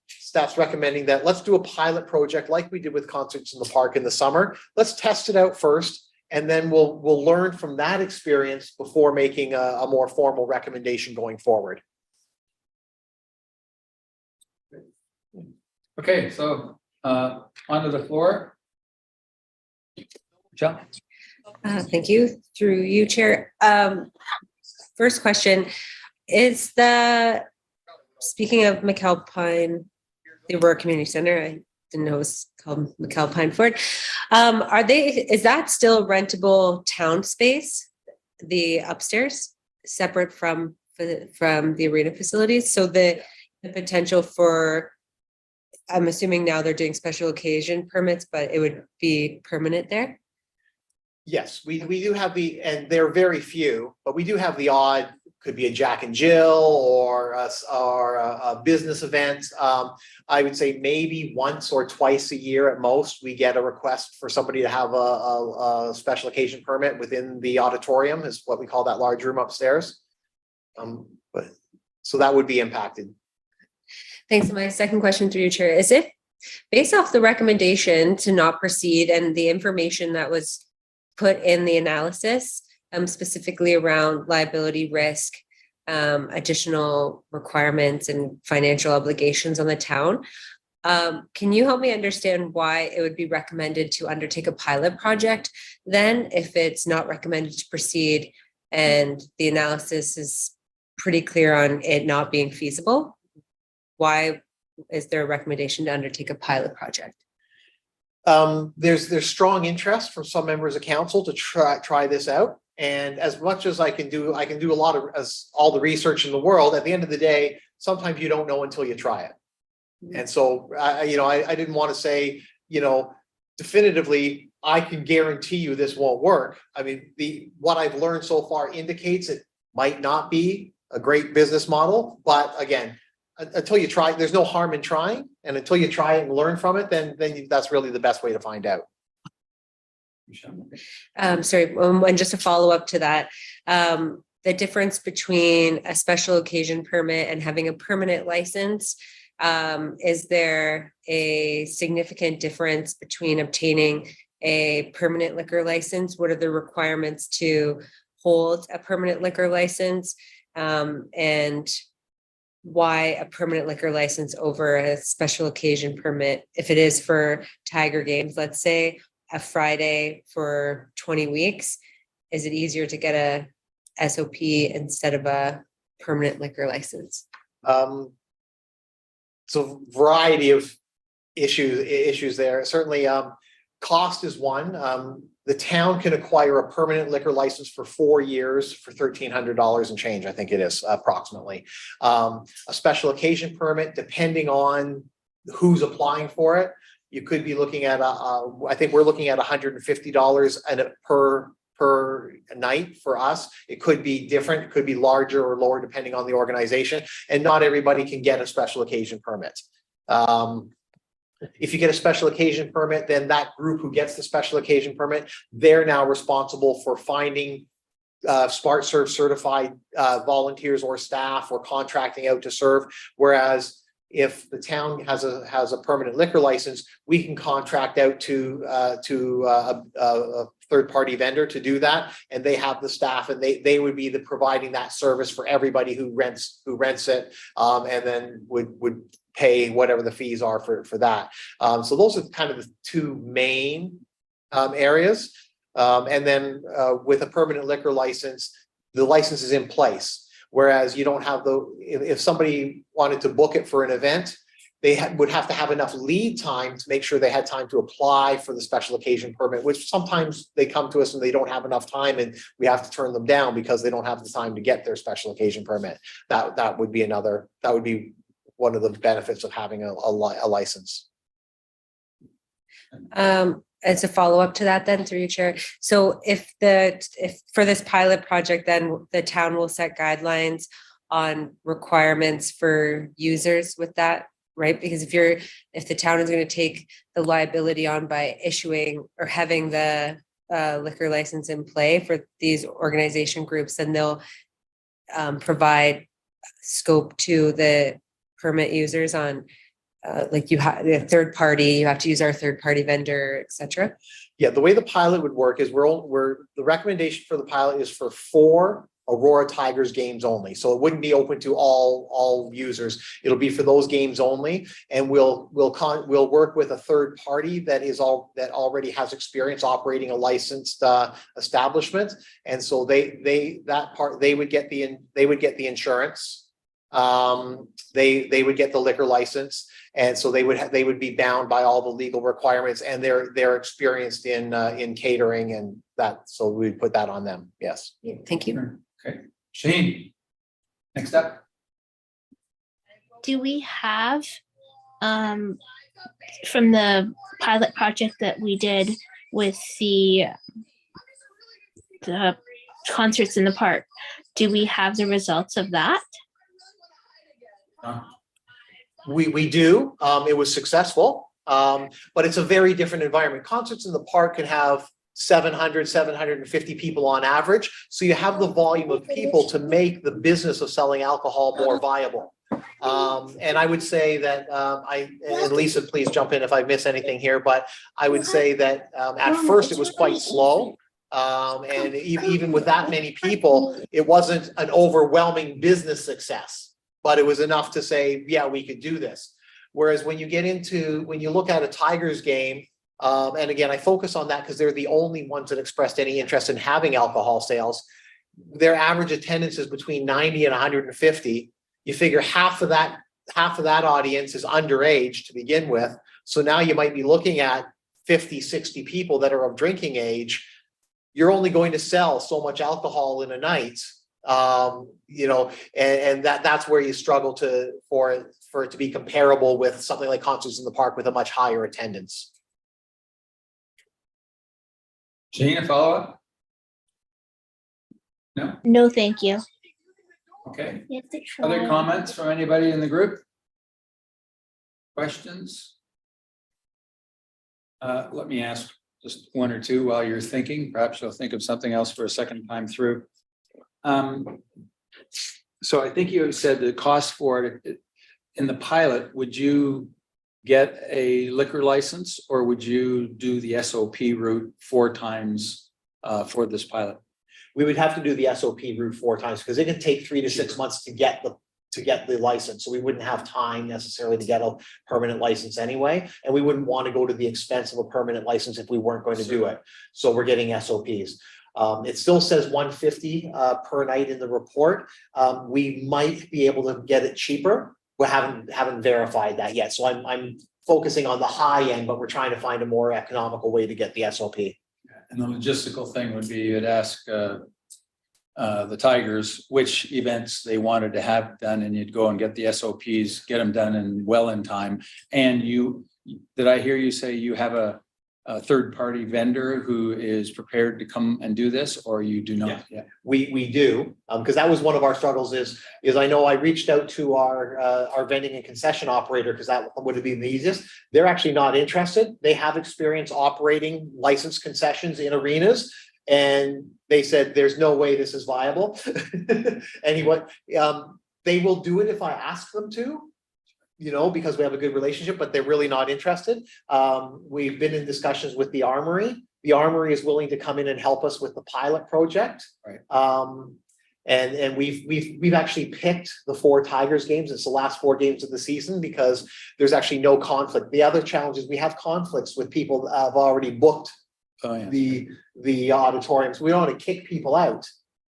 staff's recommending that let's do a pilot project like we did with Concerts in the Park in the summer. Let's test it out first, and then we'll learn from that experience before making a more formal recommendation going forward. Okay, so onto the floor. Michelle? Thank you. Through you, Chair. First question is speaking of McAlpine, the Aurora Community Center, I didn't know it was called McAlpine Ford. Is that still rentable town space, the upstairs, separate from the arena facilities? So the potential for, I'm assuming now they're doing special occasion permits, but it would be permanent there? Yes, we do have and they're very few, but we do have the odd, could be a Jack and Jill or a business event. I would say maybe once or twice a year at most, we get a request for somebody to have a special occasion permit within the auditorium, is what we call that large room upstairs. But so that would be impacted. Thanks. And my second question through you, Chair, is if based off the recommendation to not proceed and the information that was put in the analysis, specifically around liability risk, additional requirements and financial obligations on the town, can you help me understand why it would be recommended to undertake a pilot project then if it's not recommended to proceed and the analysis is pretty clear on it not being feasible? Why is there a recommendation to undertake a pilot project? There's strong interest from some members of council to try this out. And as much as I can do a lot of all the research in the world. At the end of the day, sometimes you don't know until you try it. And so, I didn't want to say, definitively, I can guarantee you this won't work. I mean, what I've learned so far indicates it might not be a great business model. But again, until you try, there's no harm in trying. And until you try it and learn from it, then that's really the best way to find out. Sorry, and just a follow up to that, the difference between a special occasion permit and having a permanent license, is there a significant difference between obtaining a permanent liquor license? What are the requirements to hold a permanent liquor license? And why a permanent liquor license over a special occasion permit? If it is for Tiger games, let's say a Friday for 20 weeks, is it easier to get a SOP instead of a permanent liquor license? So variety of issues there. Certainly, cost is one. The town can acquire a permanent liquor license for 4 years for $1,300 and change, I think it is approximately. A special occasion permit, depending on who's applying for it, you could be looking at, I think we're looking at $150 per night for us. It could be different, it could be larger or lower depending on the organization, and not everybody can get a special occasion permit. If you get a special occasion permit, then that group who gets the special occasion permit, they're now responsible for finding SmartServe certified volunteers or staff, or contracting out to serve. Whereas if the town has a permanent liquor license, we can contract out to a third-party vendor to do that, and they have the staff, and they would be providing that service for everybody who rents it, and then would pay whatever the fees are for that. So those are kind of the two main areas. And then with a permanent liquor license, the license is in place. Whereas you don't have if somebody wanted to book it for an event, they would have to have enough lead time to make sure they had time to apply for the special occasion permit, which sometimes they come to us and they don't have enough time and we have to turn them down because they don't have the time to get their special occasion permit. That would be one of the benefits of having a license. As a follow-up to that then, through you, Chair. So if for this pilot project, then the town will set guidelines on requirements for users with that, right? Because if the town is going to take the liability on by issuing or having the liquor license in play for these organization groups, then they'll provide scope to the permit users on like you have the third party, you have to use our third party vendor, etc. Yeah, the way the pilot would work is the recommendation for the pilot is for 4 Aurora Tigers games only. So it wouldn't be open to all users. It'll be for those games only. And we'll work with a third party that already has experience operating a licensed establishment. And so they would get the insurance. They would get the liquor license. And so they would be bound by all the legal requirements, and they're experienced in catering and that. So we'd put that on them. Yes. Thank you. Okay, Shane, next up. Do we have, from the pilot project that we did with the concerts in the park, do we have the results of that? We do. It was successful, but it's a very different environment. Concerts in the park can have 750 people on average. So you have the volume of people to make the business of selling alcohol more viable. And I would say that, and Lisa, please jump in if I miss anything here, but I would say that at first it was quite slow. And even with that many people, it wasn't an overwhelming business success, but it was enough to say, yeah, we could do this. Whereas when you look at a Tigers game, and again, I focus on that because they're the only ones that expressed any interest in having alcohol sales. Their average attendance is between 90 and 150. You figure half of that audience is underage to begin with. So now you might be looking at 50, 60 people that are of drinking age. You're only going to sell so much alcohol in a night. And that's where you struggle for it to be comparable with something like concerts in the park with a much higher attendance. Shane, a follow-up? No? No, thank you. Okay. You have to Other try. comments from anybody in the group? Questions? Let me ask just one or two while you're thinking. Perhaps you'll think of something else for a second time through. So I think you said the cost for it in the pilot, would you get a liquor license or would you do the SOP route 4 times for this pilot? We would have to do the SOP route 4 times because it can take 3 to 6 months to get the license. So we wouldn't have time necessarily to get a permanent license anyway. And we wouldn't want to go to the expense of a permanent license if we weren't going to do it. So we're getting SOPs. It still says 150 per night in the report. We might be able to get it cheaper. We haven't verified that yet. So I'm focusing on the high end, but we're trying to find a more economical way to get the SOP. And the logistical thing would be you'd ask the Tigers which events they wanted to have done, and you'd go and get the SOPs, get them done in time. And did I hear you say you have a third-party vendor who is prepared to come and do this, or you do not? Yeah. We do, because that was one of our struggles is I know I reached out to our vending and concession operator because that would have been the easiest. They're actually not interested. They have experience operating licensed concessions in arenas, and they said there's no way this is viable. Anyway, they will do it if I ask them to. Because we have a good relationship, but they're really not interested. We've been in discussions with the Armory. The Armory is willing to come in and help us with the pilot project. Right. And we've actually picked the 4 Tigers games. It's the last 4 games of the season because there's actually no conflict. The other challenge is we have conflicts with people that have already booked the auditoriums. We don't want to kick people out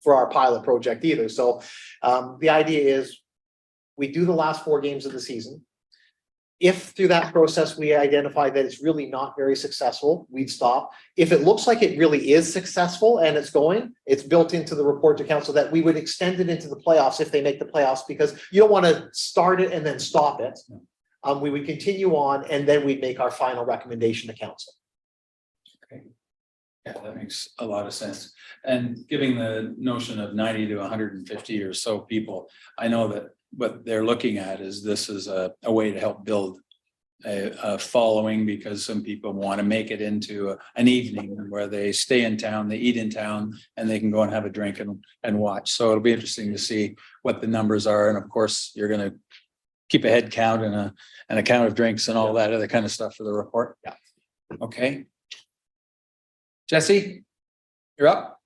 for our pilot project either. So the idea is we do the last 4 games of the season. If through that process we identify that it's really not very successful, we'd stop. If it looks like it really is successful and it's built into the report to council that we would extend it into the playoffs if they make the playoffs, because you don't want to start it and then stop it. We would continue on and then we'd make our final recommendation to council. Okay. Yeah, that makes a lot of sense. And giving the notion of 90 to 150 or so people, I know that what they're looking at is this is a way to help build a following, because some people want to make it into an evening where they stay in town, they eat in town, and they can go and have a drink and watch. So it'll be interesting to see what the numbers are. And of course, you're going to keep a head count and a count of drinks and all that other kind of stuff for the report. Yeah. Okay. Jesse, you're up.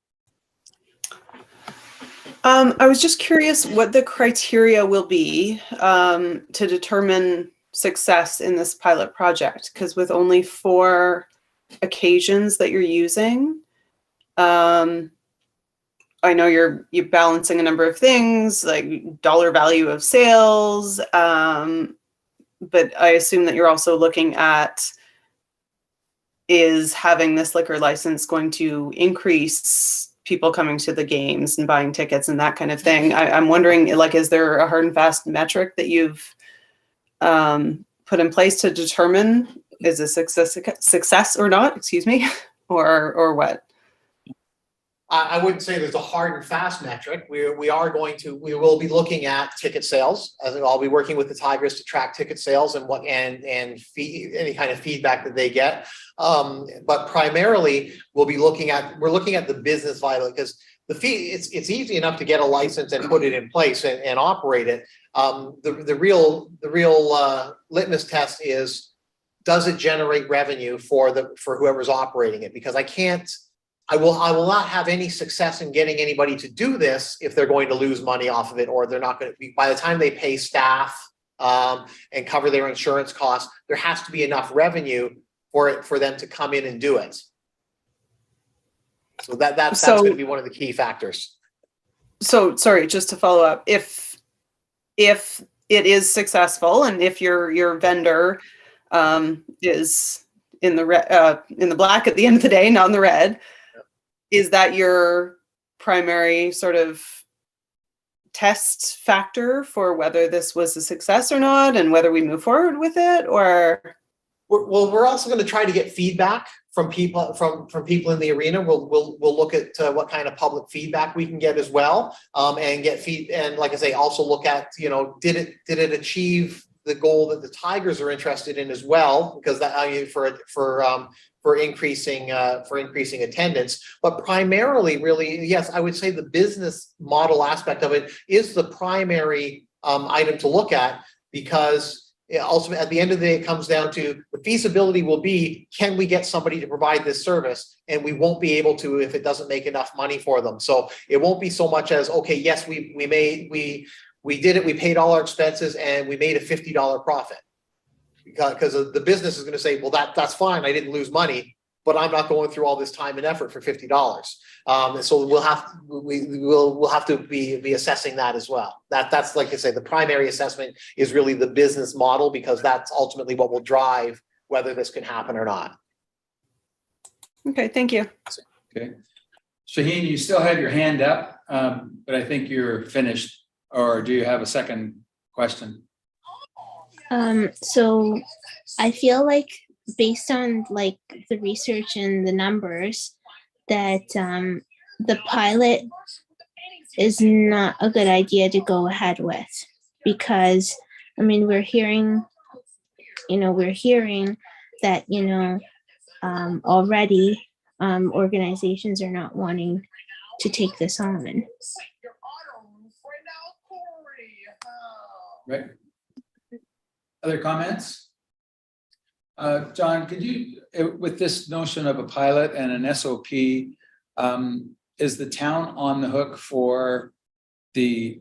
I was just curious what the criteria will be to determine success in this pilot project, because with only 4 occasions that you're using, I know you're balancing a number of things like dollar value of sales, but I assume that you're also looking at, is having this liquor license going to increase people coming to the games and buying tickets and that kind of thing? I'm wondering, like, is there a hard and fast metric that you've put in place to determine is this success or not? Excuse me, or what? I wouldn't say there's a hard and fast metric. We will be looking at ticket sales. As I'll be working with the Tigers to track ticket sales and any kind of feedback that they get. But primarily we're looking at the business vital, because the fee, it's easy enough to get a license and put it in place and operate it. The real litmus test is, does it generate revenue for whoever's operating it? Because I will not have any success in getting anybody to do this if they're going to lose money off of it, or they're not going to be, by the time they pay staff and cover their insurance costs, there has to be enough revenue for them to come in and do it. So that's going to be one of the key factors. So sorry, just to follow up, if it is successful and if your vendor is in the black at the end of the day, not in the red, is that your primary sort of test factor for whether this was a success or not, and whether we move forward with it? Or we're also going to try to get feedback from people from people in the arena. We'll look at what kind of public feedback we can get as well, and get and like I say, also look at, did it achieve the goal that the Tigers are interested in as well, because that for increasing attendance. But primarily, really, yes, I would say the business model aspect of it is the primary item to look at, because ultimately at the end of the day, it comes down to the feasibility will be, can we get somebody to provide this service? And we won't be able to if it doesn't make enough money for them. So it won't be so much as, okay, yes, we did it, we paid all our expenses and we made a $50 profit. Because the business is going to say, well, that's fine, I didn't lose money, but I'm not going through all this time and effort for $50. And so we'll have to be assessing that as well. That's, like I say, the primary assessment is really the business model, because that's ultimately what will drive whether this can happen or not. okay, thank you. Okay. Shaheen, you still have your hand up, but I think you're finished. Or do you have a second question? So I feel like, based on like the research and the numbers, that the pilot is not a good idea to go ahead with, because I mean, we're hearing that already organizations are not wanting to take this on. Right. Other comments? John, could you, with this notion of a pilot and an SOP, is the town on the hook for the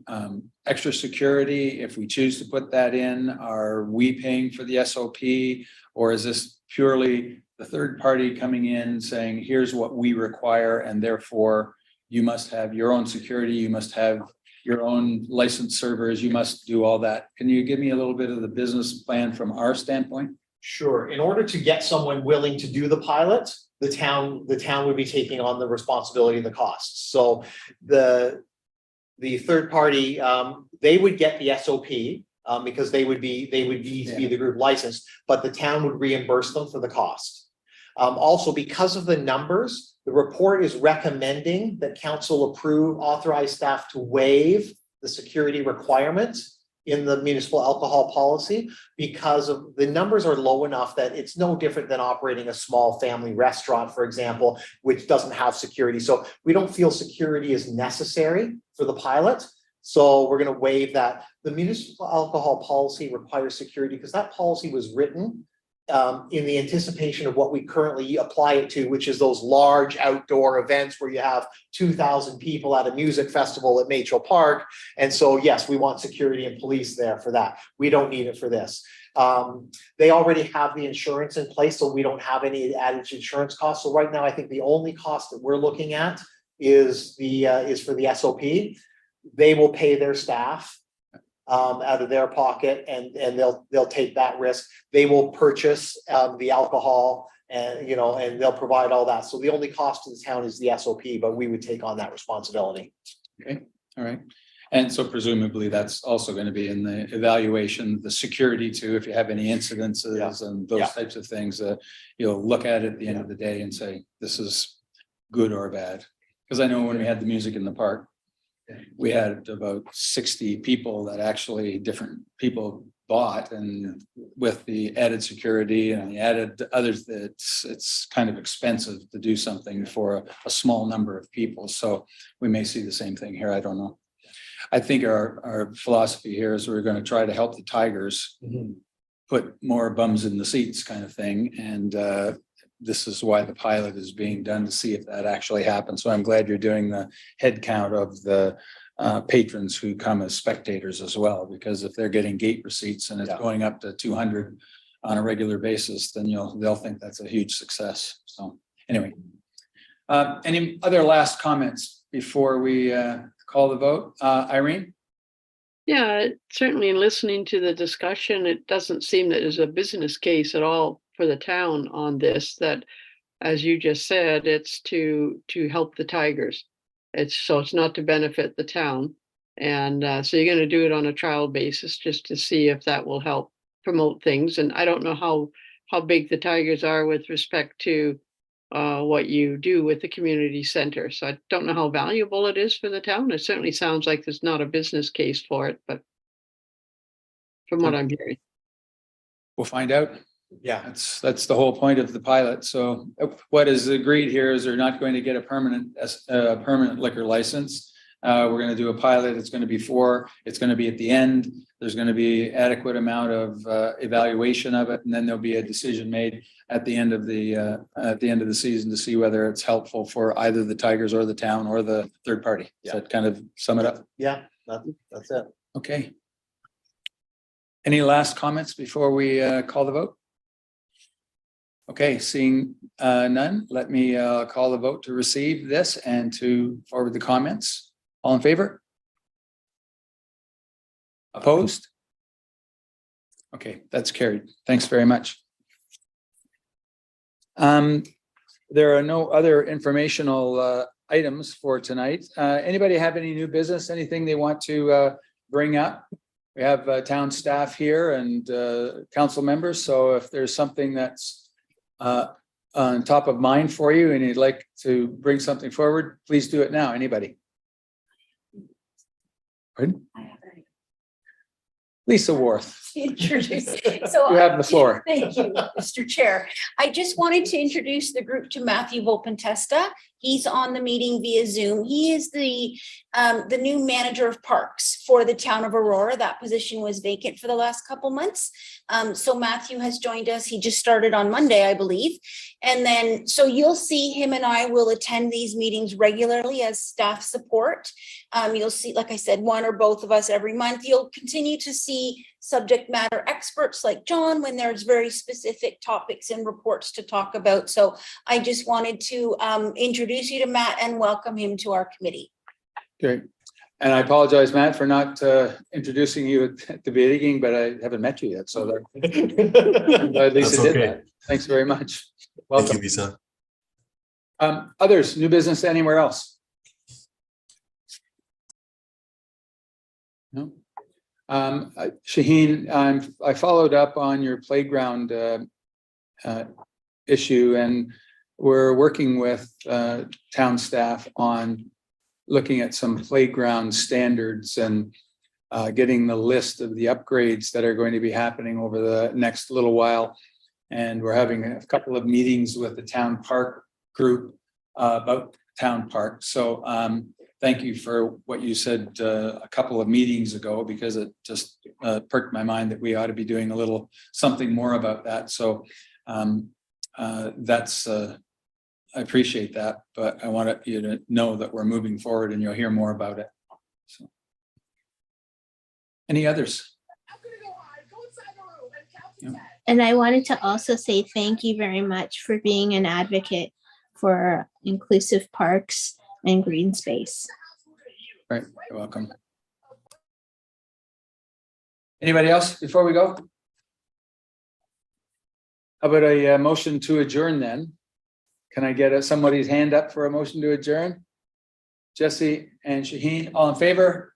extra security if we choose to put that in? Are we paying for the SOP, or is this purely the third party coming in saying, here's what we require, and therefore you must have your own security, you must have your own licensed servers, you must do all that? Can you give me a little bit of the business plan from our standpoint? Sure. In order to get someone willing to do the pilot, the town would be taking on the responsibility and the costs. So the third party, they would get the SOP because they would need to be the group licensed, but the town would reimburse them for the cost. Also, because of the numbers, the report is recommending that council approve authorized staff to waive the security requirements in the municipal alcohol policy, because of the numbers are low enough that it's no different than operating a small family restaurant, for example, which doesn't have security. So we don't feel security is necessary for the pilot. So we're going to waive that. The municipal alcohol policy requires security because that policy was written in the anticipation of what we currently apply it to, which is those large outdoor events where you have 2,000 people at a music festival at Machel Park. And so, yes, we want security and police there for that. We don't need it for this. They already have the insurance in place, so we don't have any added insurance costs. So right now, I think the only cost that we're looking at is for the SOP. They will pay their staff out of their pocket, and they'll take that risk. They will purchase the alcohol, and and they'll provide all that. So the only cost to the town is the SOP, but we would take on that responsibility. Okay, all right. And so presumably that's also going to be in the evaluation, the security too, if you have any incidences and those types of things, you'll look at it at the end of the day and say, this is good or bad. Because I know when we had the music in the park, we had about 60 people that actually different people bought, and with the added security and the added others, it's kind of expensive to do something for a small number of people. So we may see the same thing here. I don't know. I think our philosophy here is we're going to try to help the Tigers put more bums in the seats kind of thing. And this is why the pilot is being done, to see if that actually happens. So I'm glad you're doing the head count of the patrons who come as spectators as well, because if they're getting gate receipts and it's going up to 200 on a regular basis, then they'll think that's a huge success. So anyway, any other last comments before we call the vote? Irene? Yeah, certainly in listening to the discussion, it doesn't seem that there's a business case at all for the town on this, that, as you just said, it's to help the Tigers. It's not to benefit the town. And so you're going to do it on a trial basis just to see if that will help promote things. And I don't know how big the Tigers are with respect to what you do with the community center. So I don't know how valuable it is for the town. It certainly sounds like there's not a business case for it, but from what I'm hearing. We'll find out. Yeah. That's the whole point of the pilot. So what is agreed here is they're not going to get a permanent liquor license. We're going to do a pilot. It's going to be it's going to be at the end. There's going to be adequate amount of evaluation of it, and then there'll be a decision made at the end of the season to see whether it's helpful for either the Tigers or the town or the third party. Does that kind of sum it up? Yeah, that's it. Okay. Any last comments before we call the vote? Okay, seeing none, let me call the vote to receive this and to forward the comments. All in favor? Opposed? Okay, that's carried. Thanks very much. There are no other informational items for tonight. Anybody have any new business, anything they want to bring up? We have town staff here and council members. So if there's something that's on top of mind for you and you'd like to bring something forward, please do it now. Anybody? Pardon? Lisa Worth, Introduce. you have the floor. Thank you, Mr. Chair. I just wanted to introduce the group to Matthew Volpentesta. He's on the meeting via Zoom. He is the new manager of parks for the town of Aurora. That position was vacant for the last couple months. So Matthew has joined us. He just started on Monday, I believe. And then, so you'll see him and I will attend these meetings regularly as staff support. You'll see, like I said, one or both of us every month. You'll continue to see subject matter experts like John when there's very specific topics and reports to talk about. So I just wanted to introduce you to Matt and welcome him to our committee. Great. And I apologize, Matt, for not introducing you at the beginning, but I haven't met you yet. So I'm glad Lisa did that. Thanks very much. Welcome. Thank you, Lisa. Others, new business anywhere else? No. Shaheen, I followed up on your playground issue, and we're working with town staff on looking at some playground standards and getting the list of the upgrades that are going to be happening over the next little while. And we're having a couple of meetings with the town park group about town park. So thank you for what you said a couple of meetings ago, because it just perked my mind that we ought to be doing a little something more about that. So that's, I appreciate that, but I want you to know that we're moving forward and you'll hear more about it. So. Any others? Yeah. And I wanted to also say thank you very much for being an advocate for inclusive parks and green space. Right, you're welcome. Anybody else before we go? How about a motion to adjourn then? Can I get somebody's hand up for a motion to adjourn? Jesse and Shaheen, all in favor?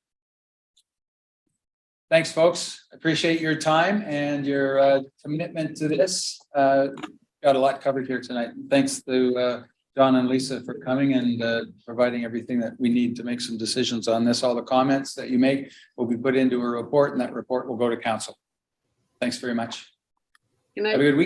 Thanks, folks. Appreciate your time and your commitment to this. Got a lot covered here tonight. Thanks to John and Lisa for coming and providing everything that we need to make some decisions on this. All the comments that you make will be put into a report, and that report will go to council. Thanks very much. Good night. Have a good week.